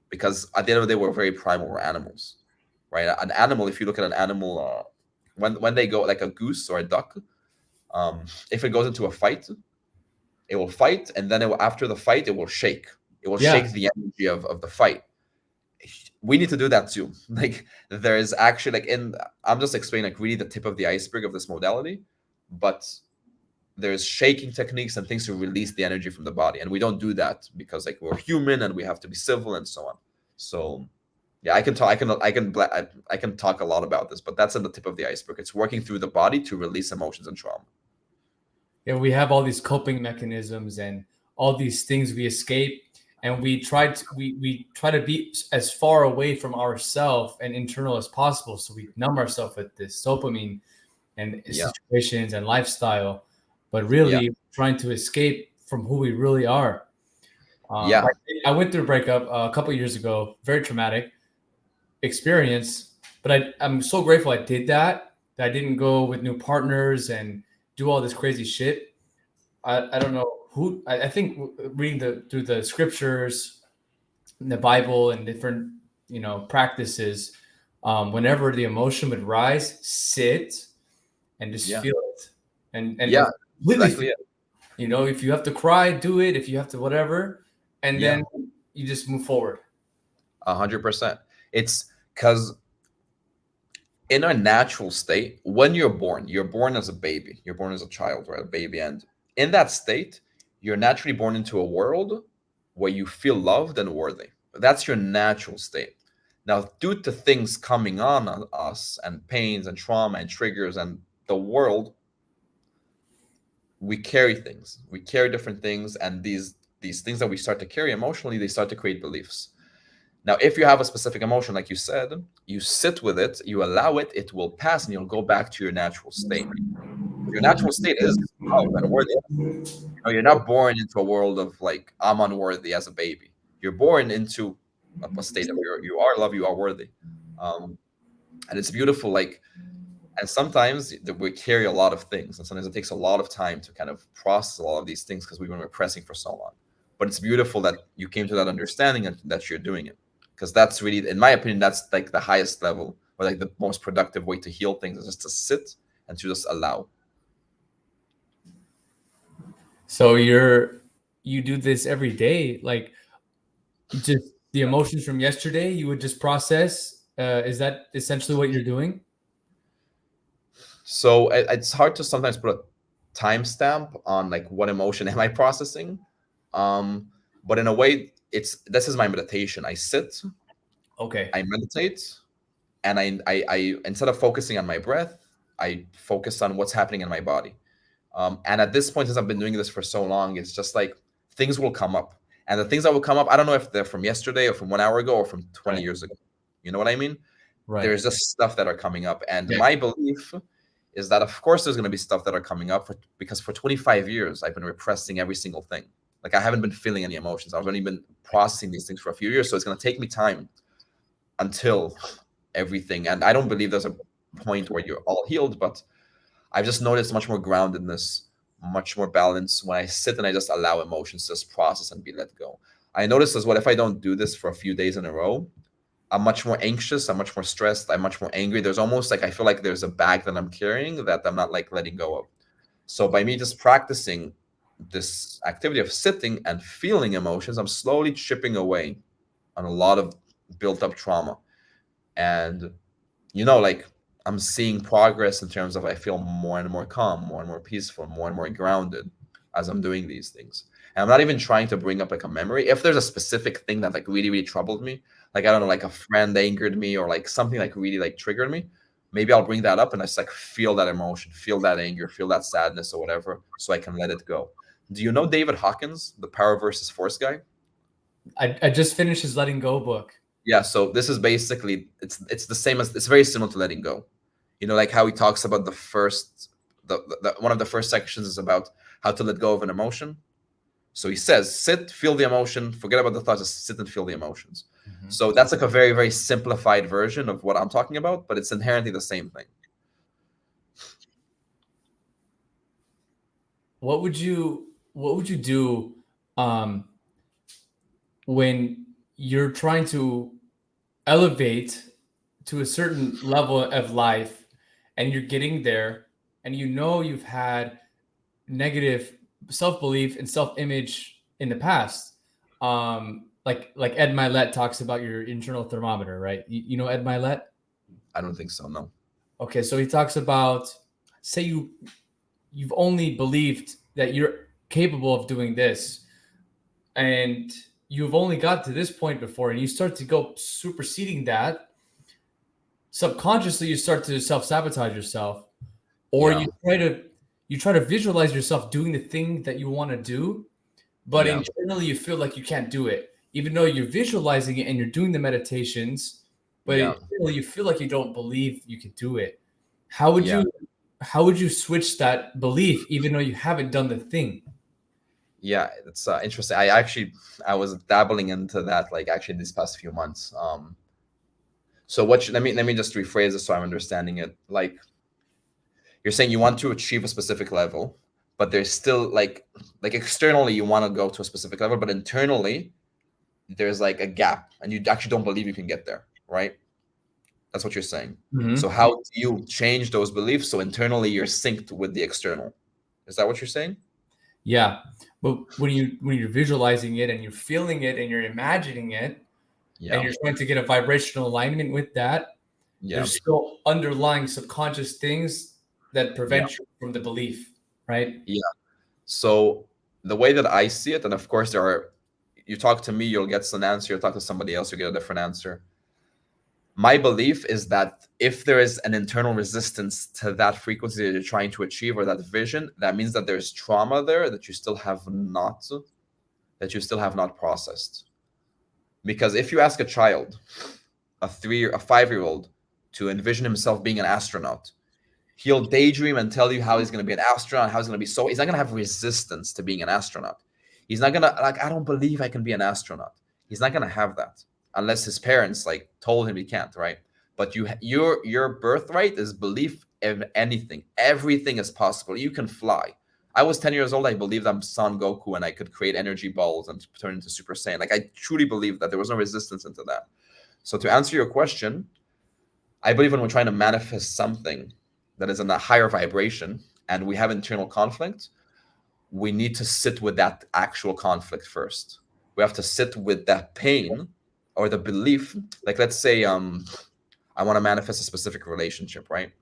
Because at the end of the day, we're very primal. We're animals, right? An animal, if you look at an animal, when they go like a goose or a duck, if it goes into a fight, it will fight, and then after the fight, it will shake. It will Yeah. shake the energy of the fight. We need to do that too. Like there is actually like in I'm just explaining like really the tip of the iceberg of this modality, but there's shaking techniques and things to release the energy from the body, and we don't do that because like we're human and we have to be civil and so on. So yeah, I can talk. I can talk a lot about this, but that's at the tip of the iceberg. It's working through the body to release emotions and trauma. Yeah, we have all these coping mechanisms and all these things we escape, and we try to be as far away from ourself and internal as possible, so we numb ourselves with this dopamine and Yeah, situations and lifestyle, but yeah, really trying to escape from who we really are. yeah. Like I went through a breakup a couple years ago, very traumatic experience, but I'm so grateful I did that. That I didn't go with new partners and do all this crazy shit. I don't know who. I think reading through the scriptures, the Bible, and different practices. Whenever the emotion would rise, sit and just Yeah, feel it, and yeah, completely feel exactly it. it. If you have to cry, do it. If you have to whatever, and Yeah, then you just move forward. 100%. It's because in our natural state, when you're born as a baby, you're born as a child or a baby, and in that state, you're naturally born into a world where you feel loved and worthy. That's your natural state. Now, due to things coming on us and pains and trauma and triggers and the world, we carry things. We carry different things, and these things that we start to carry emotionally, they start to create beliefs. Now, if you have a specific emotion, like you said, you sit with it, you allow it, it will pass, and you'll go back to your natural state. Your natural state is love and worthiness. You're not born into a world of like I'm unworthy as a baby. You're born into a state of you are love, you are worthy, um, and it's beautiful. Like, and sometimes we carry a lot of things, and sometimes it takes a lot of time to kind of process a lot of these things because we've been repressing for so long. But it's beautiful that you came to that understanding and that you're doing it, because that's really, in my opinion, that's like the highest level or like the most productive way to heal things is just to sit and to just allow. So you do this every day, like you just the emotions from yesterday. You would just process. Is that essentially what you're doing? So it's hard to sometimes put a timestamp on like what emotion am I processing. But in a way, this is my meditation. I sit, Okay. I meditate, and I instead of focusing on my breath, I focus on what's happening in my body. And at this point, since I've been doing this for so long, it's just like things will come up. And the things that will come up, I don't know if they're from yesterday or from 1 hour ago or from 20 Right. years ago. You know what I mean? Right. There's just stuff that are coming up. And Yeah. my belief is that, of course, there's going to be stuff that are coming up because for 25 years, I've been repressing every single thing. Like I haven't been feeling any emotions. I've only been processing these things for a few years. So it's going to take me time until everything. And I don't believe there's a point where you're all healed, but I've just noticed much more groundedness, much more balance when I sit and I just allow emotions to just process and be let go. I noticed as well, if I don't do this for a few days in a row, I'm much more anxious, I'm much more stressed, I'm much more angry. There's almost like I feel like there's a bag that I'm carrying that I'm not like letting go of. So by me just practicing this activity of sitting and feeling emotions, I'm slowly chipping away on a lot of built up trauma. And like I'm seeing progress in terms of I feel more and more calm, more and more peaceful, more and more grounded as I'm doing these things. And I'm not even trying to bring up like a memory. If there's a specific thing that like really, really troubled me, like I don't know, like a friend angered me or like something like really like triggered me, maybe I'll bring that up and I just like feel that emotion, feel that anger, feel that sadness or whatever, so I can let it go. Do you know David Hawkins, the Power versus Force guy? I just finished his Letting Go book. Yeah, so this is basically it's the same as it's very similar to letting go. Like how he talks about the first the one of the first sections is about how to let go of an emotion. So he says, sit, feel the emotion, forget about the thoughts, just sit and feel the emotions. Mhm. So that's like a very, very simplified version of what I'm talking about, but it's inherently the same thing. What would you do um, when you're trying to elevate to a certain level of life and you're getting there and you've had negative self-belief and self-image in the past, like Ed Milet talks about your internal thermometer, right? You know Ed Milet? I don't think so, no. Okay, so he talks about, say you've only believed that you're capable of doing this, and you've only got to this point before, and you start to go superseding that, subconsciously you start to self-sabotage yourself, or Yeah, you try to visualize yourself doing the thing that you want to do, but yeah, internally you feel like you can't do it, even though you're visualizing it and you're doing the meditations, but yeah, internally you feel like you don't believe you could do it. How would yeah, you how would you switch that belief even though you haven't done the thing? yeah. It's interesting. I was dabbling into that like actually these past few months. So let me just rephrase it so I'm understanding it. Like you're saying you want to achieve a specific level, but there's still like externally you want to go to a specific level, but internally there's like a gap and you actually don't believe you can get there, right? That's what you're saying. So Mhm. how do you change those beliefs so internally you're synced with the external? Is that what you're saying? Yeah, but when you're visualizing it and you're feeling it and you're imagining it and Yeah, you're trying to get a vibrational alignment with that, yeah, there's still underlying subconscious things that yeah, prevent you from the belief, right? yeah. So the way that I see it, and of course you talk to me, you'll get an answer. You'll talk to somebody else, you get a different answer. My belief is that if there is an internal resistance to that frequency that you're trying to achieve or that vision, that means that there's trauma there that you still have not processed. Because if you ask a child, a 5-year-old, to envision himself being an astronaut, he'll daydream and tell you how he's going to be an astronaut, how he's going to be so he's not going to have resistance to being an astronaut. He's not going to like, I don't believe I can be an astronaut. He's not going to have that unless his parents like told him he can't, right? But your birthright is belief in anything. Everything is possible. You can fly. I was 10 years old. I believed I'm Son Goku and I could create energy balls and turn into Super Saiyan. Like I truly believe that there was no resistance into that. So to answer your question, I believe when we're trying to manifest something that is in a higher vibration and we have internal conflict, we need to sit with that actual conflict first. We have to sit with that pain or the belief. Like let's say I want to manifest a specific relationship, right?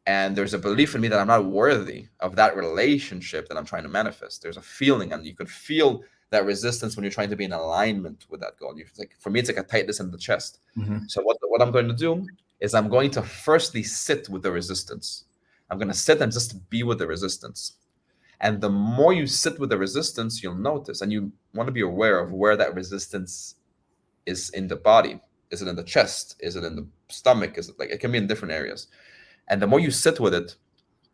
and there's a belief in me that I'm not worthy of that relationship that I'm trying to manifest. There's a feeling, and you could feel that resistance when you're trying to be in alignment with that goal. Like, for me, it's like a tightness in the chest. Mm-hmm. So what I'm going to do is I'm going to firstly sit with the resistance. I'm going to sit and just be with the resistance. And the more you sit with the resistance, you'll notice, and you want to be aware of where that resistance is in the body. Is it in the chest? Is it in the stomach? Is it like, it can be in different areas. And the more you sit with it,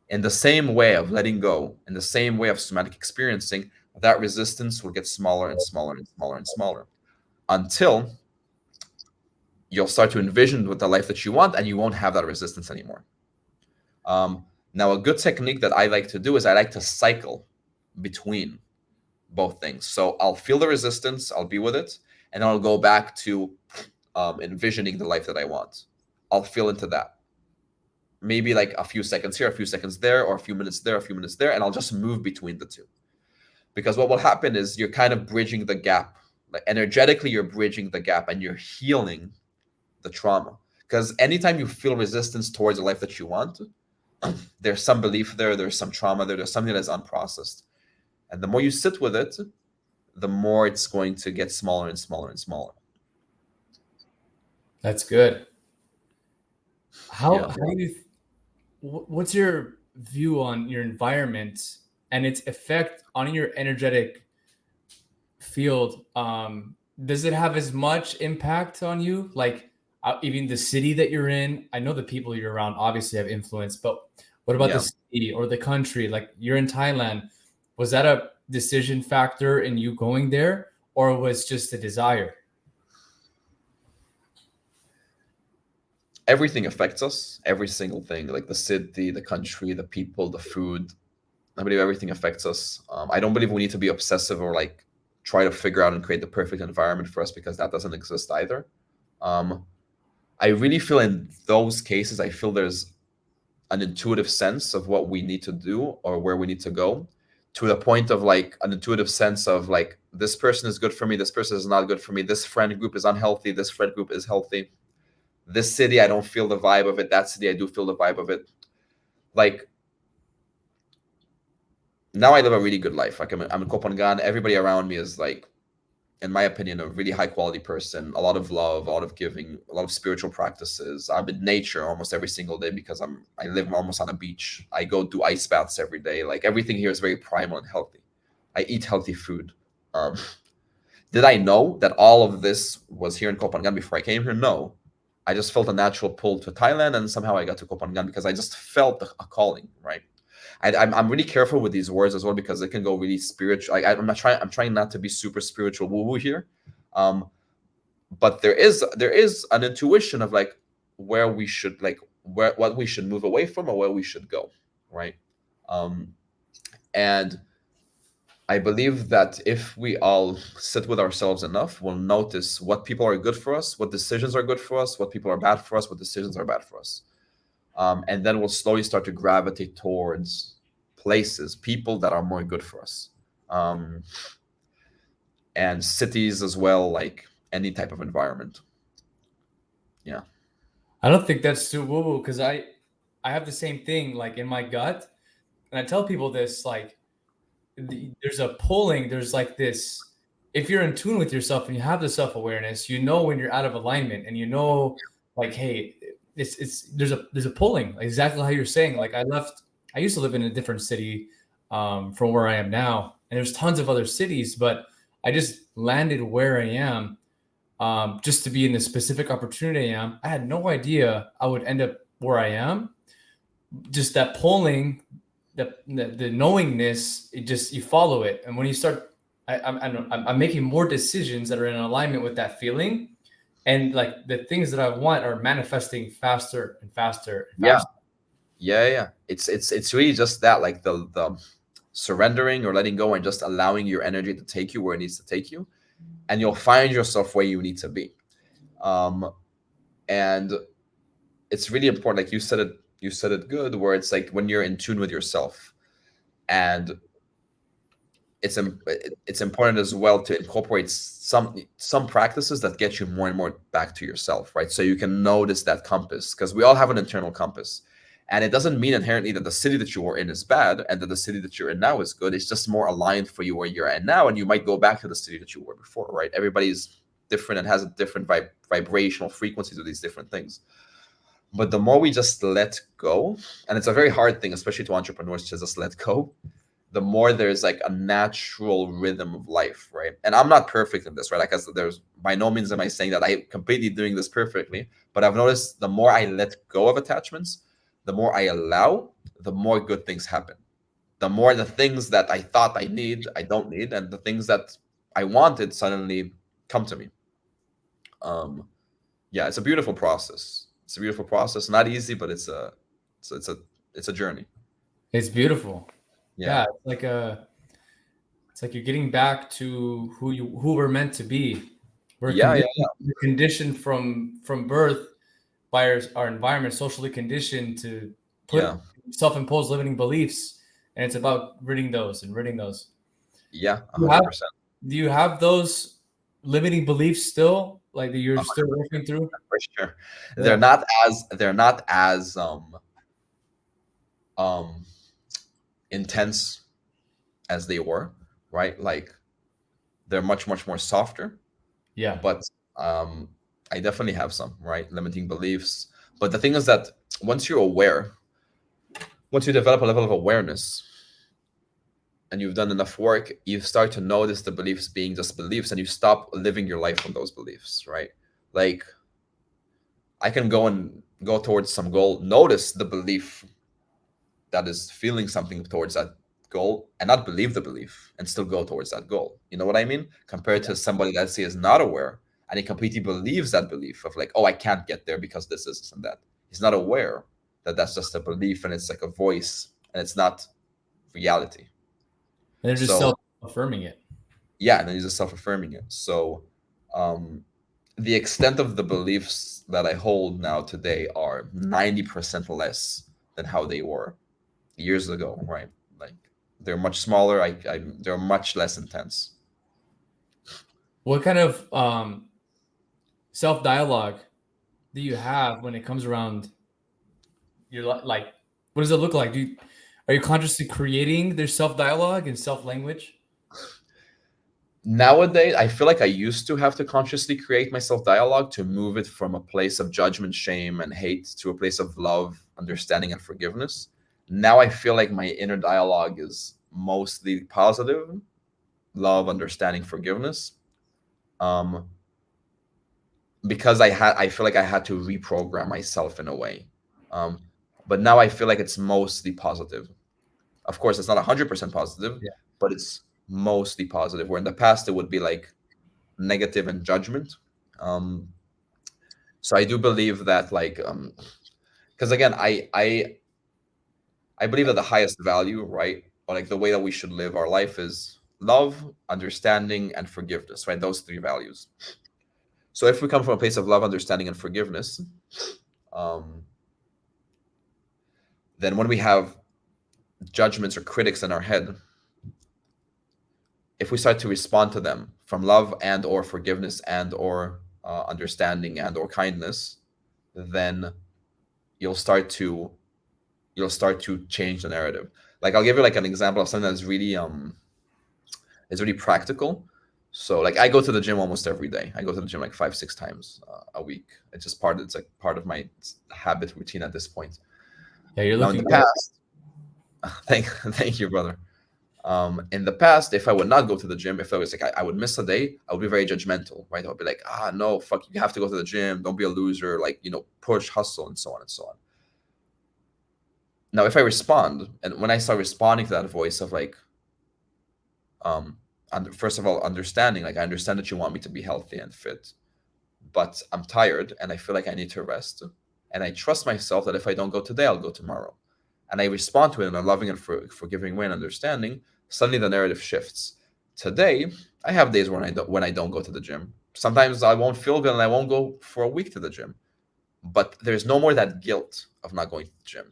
in the same way of letting go, in the same way of somatic experiencing, that resistance will get smaller and smaller and smaller and smaller until you'll start to envision with the life that you want, and you won't have that resistance anymore. Now, a good technique that I like to do is I like to cycle between both things. So I'll feel the resistance, I'll be with it, and I'll go back to envisioning the life that I want. I'll feel into that. Maybe like a few seconds here, a few seconds there, or a few minutes there, a few minutes there, and I'll just move between the two. Because what will happen is you're kind of bridging the gap. Like, energetically, you're bridging the gap and you're healing the trauma. Because anytime you feel resistance towards the life that you want, there's some belief there, there's some trauma there, there's something that's unprocessed. And the more you sit with it, the more it's going to get smaller and smaller and smaller. That's good. How Yeah. do you? What's your view on your environment and its effect on your energetic field? Does it have as much impact on you? Like, even the city that you're in? I know the people you're around obviously have influence, but what about Yeah. the city or the country? Like, you're in Thailand. Was that a decision factor in you going there, or was just a desire? Everything affects us, every single thing, like the city, the country, the people, the food. I believe everything affects us. I don't believe we need to be obsessive or like try to figure out and create the perfect environment for us, because that doesn't exist either. I really feel in those cases, I feel there's an intuitive sense of what we need to do or where we need to go, to the point of like an intuitive sense of like, this person is good for me, this person is not good for me, this friend group is unhealthy, this friend group is healthy. This city, I don't feel the vibe of it. That city, I do feel the vibe of it. Like, now I live a really good life. Like, I'm in Kopangan. Everybody around me is like, in my opinion, a really high quality person. A lot of love, a lot of giving, a lot of spiritual practices. I'm in nature almost every single day because I live almost on a beach. I go do ice baths every day. Like, everything here is very primal and healthy. I eat healthy food. Did I know that all of this was here in Kopangan before I came here? No. I just felt a natural pull to Thailand, and somehow I got to Kopangan because I just felt a calling, right? I'm really careful with these words as well, because it can go really spiritual. I'm trying not to be super spiritual woo-woo here, but there is an intuition of like where we should, like, what we should move away from or where we should go, right? And I believe that if we all sit with ourselves enough, we'll notice what people are good for us, what decisions are good for us, what people are bad for us, what decisions are bad for us. And then we'll slowly start to gravitate towards places, people that are more good for us. And cities as well, like any type of environment. Yeah. I don't think that's too woo-woo, because I have the same thing like in my gut, and I tell people this, like, there's a pulling, there's like this, if you're in tune with yourself and you have the self-awareness, you know when you're out of alignment, and you know, like, hey, it's there's a pulling, exactly how you're saying. Like, I used to live in a different city from where I am now, and there's tons of other cities, but I just landed where I am just to be in the specific opportunity I am. I had no idea I would end up where I am. Just that pulling, the knowingness, it just, you follow it, and when you start, I'm making more decisions that are in alignment with that feeling, and like the things that I want are manifesting faster and faster and faster. Yeah. It's really just that, like the surrendering or letting go and just allowing your energy to take you where it needs to take you, and you'll find yourself where you need to be. And it's really important, like you said it good, where it's like when you're in tune with yourself, and it's important as well to incorporate some practices that get you more and more back to yourself, right? So you can notice that compass, because we all have an internal compass, And it doesn't mean inherently that the city that you were in is bad and that the city that you're in now is good. It's just more aligned for you where you're at now, and you might go back to the city that you were before, right? Everybody's different and has a different vibrational frequency to these different things. But the more we just let go, and it's a very hard thing, especially to entrepreneurs, to just let go, the more there's like a natural rhythm of life, right? And I'm not perfect in this, right? Like, as there's by no means am I saying that I'm completely doing this perfectly, but I've noticed the more I let go of attachments, the more I allow, the more good things happen. The more the things that I thought I need, I don't need, and the things that I wanted suddenly come to me. Um, yeah, it's a beautiful process. It's a beautiful process. Not easy, but it's a it's a journey. It's beautiful. Yeah. Yeah, it's like you're getting back to who we're meant to be. We're Yeah, yeah, conditioned from birth by our environment, socially conditioned to put yeah, self-imposed limiting beliefs, and it's about ridding those and ridding those. yeah, Do you have 100%. do you have those limiting beliefs still, like that you're still working through? For sure. Yeah, They're not as um intense as they were, right? Like, they're much more softer, yeah, but um I definitely have some, right? Limiting beliefs. But the thing is that once you're aware, once you develop a level of awareness and you've done enough work, you start to notice the beliefs being just beliefs, and you stop living your life from those beliefs, right? Like, I can go towards some goal, notice the belief that is feeling something towards that goal, and not believe the belief and still go towards that goal. You know what I mean? Compared yeah. to somebody that say is not aware and he completely believes that belief of like, oh, I can't get there because this and that. He's not aware that that's just a belief and it's like a voice and it's not reality. And they're just So self-affirming it. yeah, and then he's just self-affirming it. So um the extent of the beliefs that I hold now today are 90% less than how they were years ago, right? Like, they're much smaller. They're much less intense. What kind of self-dialogue do you have when it comes around your like? What does it look like? Are you consciously creating their self-dialogue and self-language? Nowadays, I feel like I used to have to consciously create my self dialogue to move it from a place of judgment, shame, and hate to a place of love, understanding, and forgiveness. Now I feel like my inner dialogue is mostly positive: love, understanding, forgiveness. Um, because I feel like I had to reprogram myself in a way. Um, but now I feel like it's mostly positive. Of course, it's not 100% positive, Yeah. but it's mostly positive. Where in the past it would be like negative and judgment. Um, so I do believe that, like, because again, I believe that the highest value, right, or like the way that we should live our life is love, understanding, and forgiveness, right? Those three values. So if we come from a place of love, understanding, and forgiveness, um, then when we have judgments or critics in our head, if we start to respond to them from love and or forgiveness and or understanding and or kindness, then you'll start to you'll start to change the narrative. Like, I'll give you like an example of something that's really is really practical. So like, I go to the gym almost every day. I go to the gym like 5 6 times a week. It's just it's like part of my habit routine at this point. Yeah, you're Now in looking the good. past, thank you, brother. In the past, if I would not go to the gym, if I was like, I would miss a day, I would be very judgmental, right? I would be like, no, fuck, you have to go to the gym. Don't be a loser. Like, push, hustle, and so on and so on. Now, if I respond, and when I start responding to that voice of like, and first of all, understanding, like, I understand that you want me to be healthy and fit, but I'm tired and I feel like I need to rest. And I trust myself that if I don't go today, I'll go tomorrow. And I respond to it in a loving and forgiving way and understanding. Suddenly the narrative shifts. Today, I have days when I don't go to the gym. Sometimes I won't feel good and I won't go for a week to the gym. But there's no more that guilt of not going to the gym,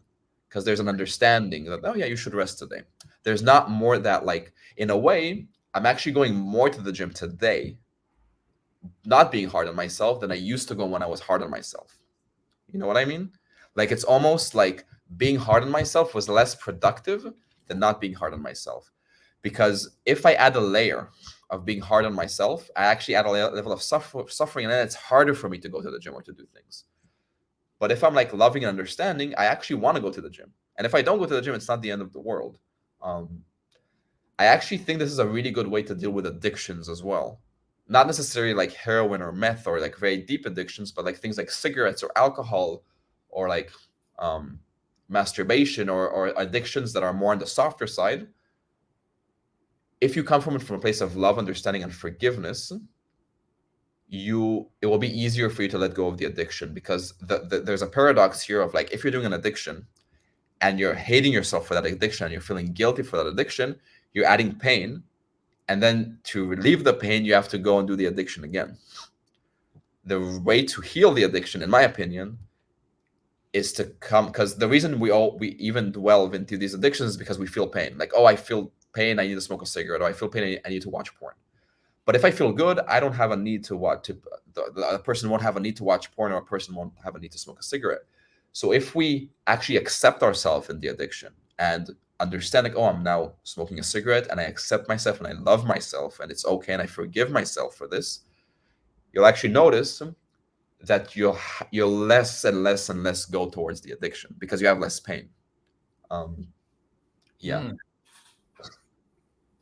because there's an understanding that, oh yeah, you should rest today. There's not more that, like, in a way, I'm actually going more to the gym today, not being hard on myself, than I used to go when I was hard on myself. You know what I mean? Like, it's almost like being hard on myself was less productive than not being hard on myself. Because if I add a layer of being hard on myself, I actually add a level of suffering, and then it's harder for me to go to the gym or to do things. But if I'm like loving and understanding, I actually want to go to the gym. And if I don't go to the gym, it's not the end of the world. Um, I actually think this is a really good way to deal with addictions as well. Not necessarily like heroin or meth or like very deep addictions, but like things like cigarettes or alcohol or like um, masturbation or addictions that are more on the softer side. If you come from it from a place of love, understanding, and forgiveness, it will be easier for you to let go of the addiction, because there's a paradox here of like, if you're doing an addiction and you're hating yourself for that addiction and you're feeling guilty for that addiction, you're adding pain, and then to relieve the pain you have to go and do the addiction again. The way to heal the addiction, in my opinion, is to come, because the reason we even delve into these addictions is because we feel pain. Like, oh, I feel pain, I need to smoke a cigarette, or I feel pain, I need to watch porn. But if I feel good, I don't have a need to watch. The person won't have a need to watch porn, or a person won't have a need to smoke a cigarette. So if we actually accept ourselves in the addiction and understand, like, oh, I'm now smoking a cigarette, and I accept myself, and I love myself, and it's okay, and I forgive myself for this, you'll actually notice that you'll less and less and less go towards the addiction because you have less pain. Yeah. Hmm.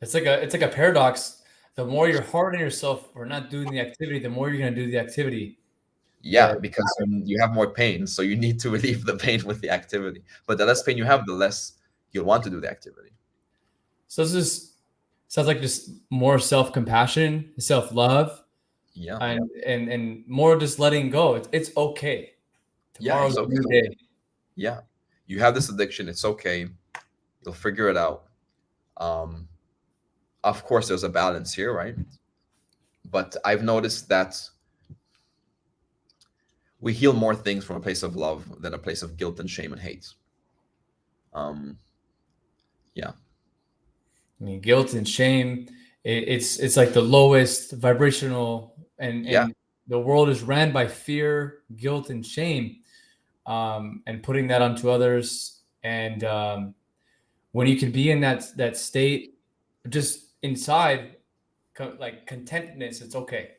It's like a paradox. The more you're hard on yourself for not doing the activity, the more you're gonna do the activity. Yeah, because you have more pain, so you need to relieve the pain with the activity. But the less pain you have, the less you'll want to do the activity. So this is sounds like just more self-compassion, self-love, Yeah, and more just letting go. It's okay. yeah, Tomorrow's it's a okay. new day. Yeah, you have this addiction. It's okay. You'll figure it out. Um, of course, there's a balance here, right? But I've noticed that we heal more things from a place of love than a place of guilt and shame and hate. Um, yeah, I mean, guilt and shame. It's like the lowest vibrational, yeah, and the world is ran by fear, guilt, and shame, and putting that onto others. And when you can be in that state, just inside, like contentness, it's okay.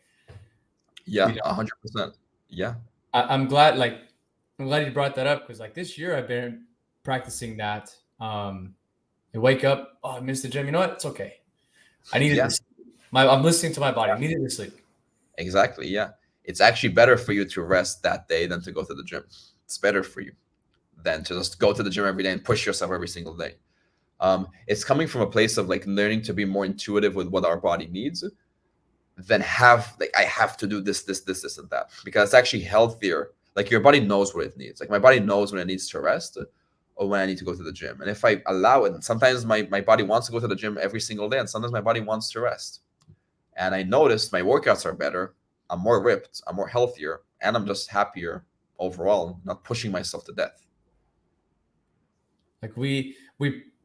yeah, You know, 100%. Yeah, I'm glad. Like, I'm glad you brought that up, because like this year I've been practicing that. You wake up, oh, I missed the gym. You know what? It's okay. I needed yeah, this. I'm listening to my body. I needed to sleep. exactly. Yeah, it's actually better for you to rest that day than to go to the gym. It's better for you than to just go to the gym every day and push yourself every single day. It's coming from a place of like learning to be more intuitive with what our body needs than have like, I have to do this and that, because it's actually healthier. Like, your body knows what it needs. Like, my body knows when it needs to rest or when I need to go to the gym. And if I allow it, sometimes my body wants to go to the gym every single day, and sometimes my body wants to rest. And I noticed my workouts are better. I'm more ripped, I'm more healthier, and I'm just happier overall, not pushing myself to death. Like we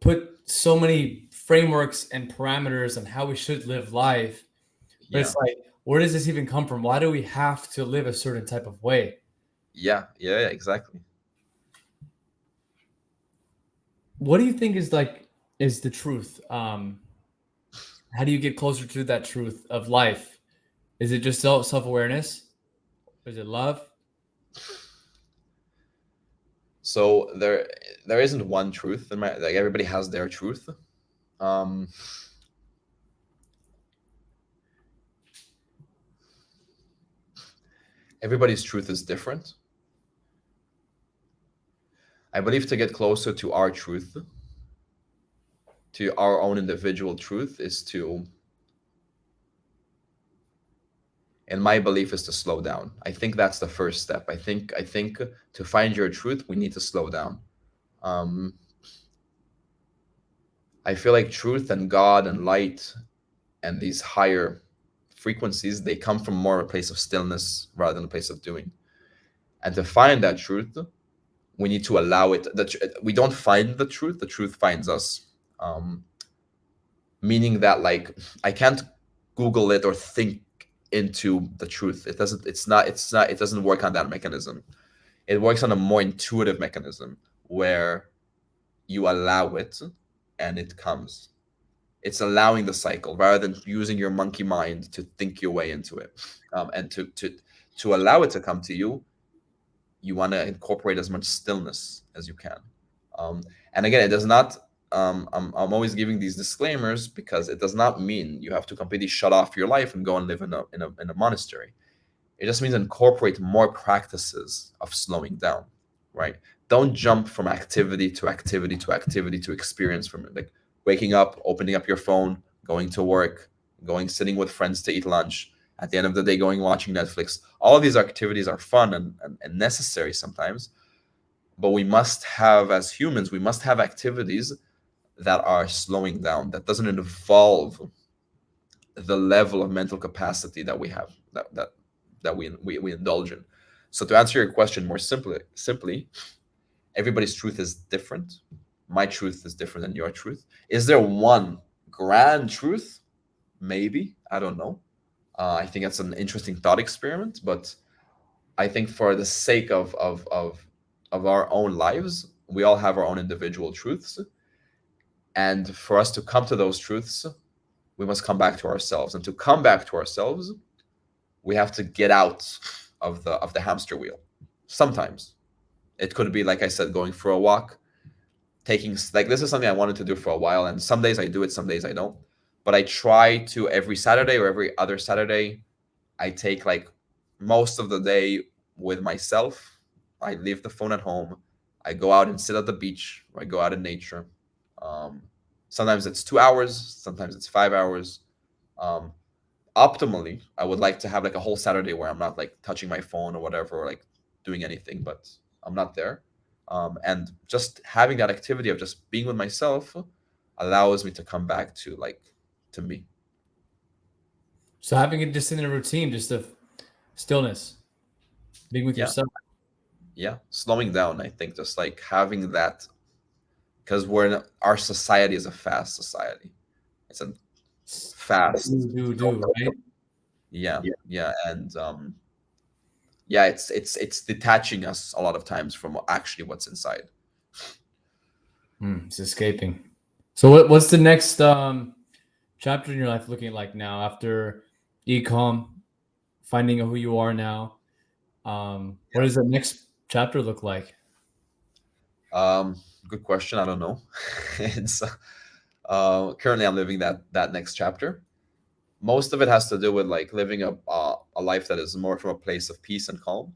put so many frameworks and parameters on how we should live life, but Yeah. it's like, where does this even come from? Why do we have to live a certain type of way? Yeah, exactly. What do you think is the truth? How do you get closer to that truth of life? Is it just self-awareness? Is it love? So there isn't one truth in my, like, everybody has their truth. Um Everybody's truth is different. I believe to get closer to our truth, to our own individual truth, is to, in my belief, is to slow down. I think that's the first step. I think to find your truth, we need to slow down. Um, I feel like truth and God and light and these higher frequencies, they come from more a place of stillness rather than a place of doing. And to find that truth, we need to allow it. We don't find the truth finds us. Um, Meaning that, like, I can't Google it or think into the truth. It doesn't work on that mechanism. It works on a more intuitive mechanism where you allow it and it comes. It's allowing the cycle rather than using your monkey mind to think your way into it. And to allow it to come to you, you want to incorporate as much stillness as you can. Um, and again, it does not. I'm always giving these disclaimers because it does not mean you have to completely shut off your life and go and live in a monastery. It just means incorporate more practices of slowing down, right? Don't jump from activity to activity to activity to experience from it. Like waking up, opening up your phone, going to work, going sitting with friends to eat lunch. At the end of the day, going watching Netflix. All of these activities are fun and necessary sometimes, but we must have, as humans, we must have activities that are slowing down, that doesn't involve the level of mental capacity that we have, that we indulge in. So to answer your question more simply, everybody's truth is different. My truth is different than your truth. Is there one grand truth? Maybe. I don't know. I think that's an interesting thought experiment, but I think for the sake of our own lives, we all have our own individual truths, and for us to come to those truths, we must come back to ourselves. And to come back to ourselves, we have to get out of the hamster wheel. Sometimes it could be, like I said, going for a walk, taking, like, this is something I wanted to do for a while, and some days I do it, some days I don't. But I try to, every Saturday or every other Saturday, I take like most of the day with myself. I leave the phone at home. I go out and sit at the beach, or I go out in nature. Um, Sometimes it's 2 hours, sometimes it's 5 hours. Um, Optimally, I would like to have like a whole Saturday where I'm not like touching my phone or whatever, or like doing anything, but I'm not there. And just having that activity of just being with myself allows me to come back to me. So having it just in a routine, just of stillness, being with Yeah, yourself. yeah. Slowing down, I think, just like having that, because our society is a fast society. It's a fast. Right? Yeah, yeah, and yeah, it's detaching us a lot of times from actually what's inside. It's escaping. So what's the next chapter in your life looking like now after ecom, finding out who you are now? What does the next chapter look like? Good question. I don't know. It's currently I'm living that next chapter. Most of it has to do with like living a life that is more from a place of peace and calm.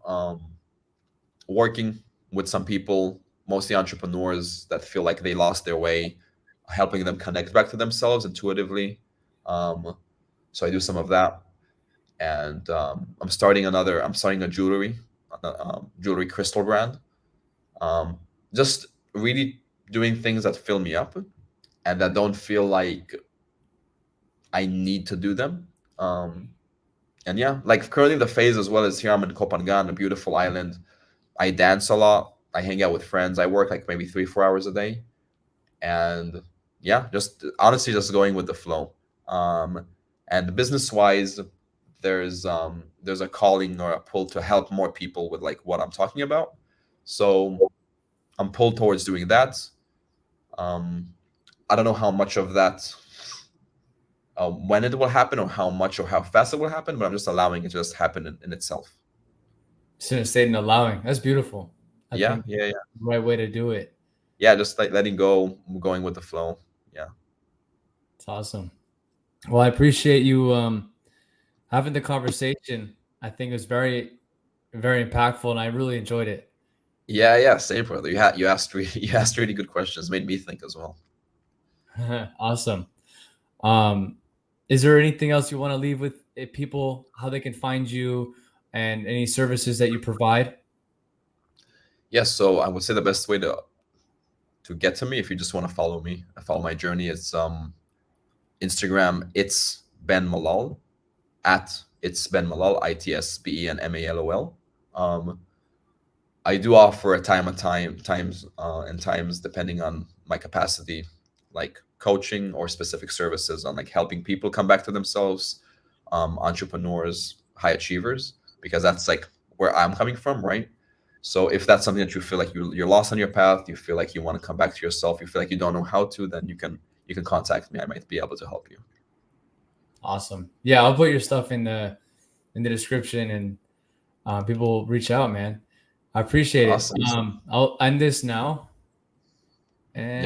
Um, Working with some people, mostly entrepreneurs that feel like they lost their way, helping them connect back to themselves intuitively. Um, so I do some of that, and I'm starting a jewelry crystal brand. Um, just really doing things that fill me up and that don't feel like I need to do them. Um, and yeah, like currently the phase as well is here. I'm in Kopangan, a beautiful island. I dance a lot. I hang out with friends. I work like maybe 3 4 hours a day, and yeah, just honestly just going with the flow. Um, and business wise, there's a calling or a pull to help more people with like what I'm talking about. So I'm pulled towards doing that. Um, I don't know how much of that, when it will happen, or how much or how fast it will happen, but I'm just allowing it to just happen in itself. Instead state and allowing. That's beautiful. I Yeah, think yeah, yeah, the right way to do it. yeah. Just like letting go, going with the flow. Yeah. It's awesome. Well, I appreciate you having the conversation. I think it was very impactful, and I really enjoyed it. Yeah, yeah, same brother. You asked you asked really good questions. Made me think as well. Awesome. Um, is there anything else you want to leave with people, how they can find you, and any services that you provide? Yes, so I would say the best way to get to me, if you just want to follow me, follow my journey, it's Instagram. It's Ben Malal, at it's Ben Malal, ITSBENMALOL. Um, I do offer times depending on my capacity, like coaching or specific services on like helping people come back to themselves, entrepreneurs, high achievers, because that's like where I'm coming from, right? So if that's something that you feel like you're lost on your path, you feel like you want to come back to yourself, you feel like you don't know how to, then you can contact me. I might be able to help you. Awesome. Yeah, I'll put your stuff in the description, and people reach out, man. I appreciate Awesome. it. I'll end this now. And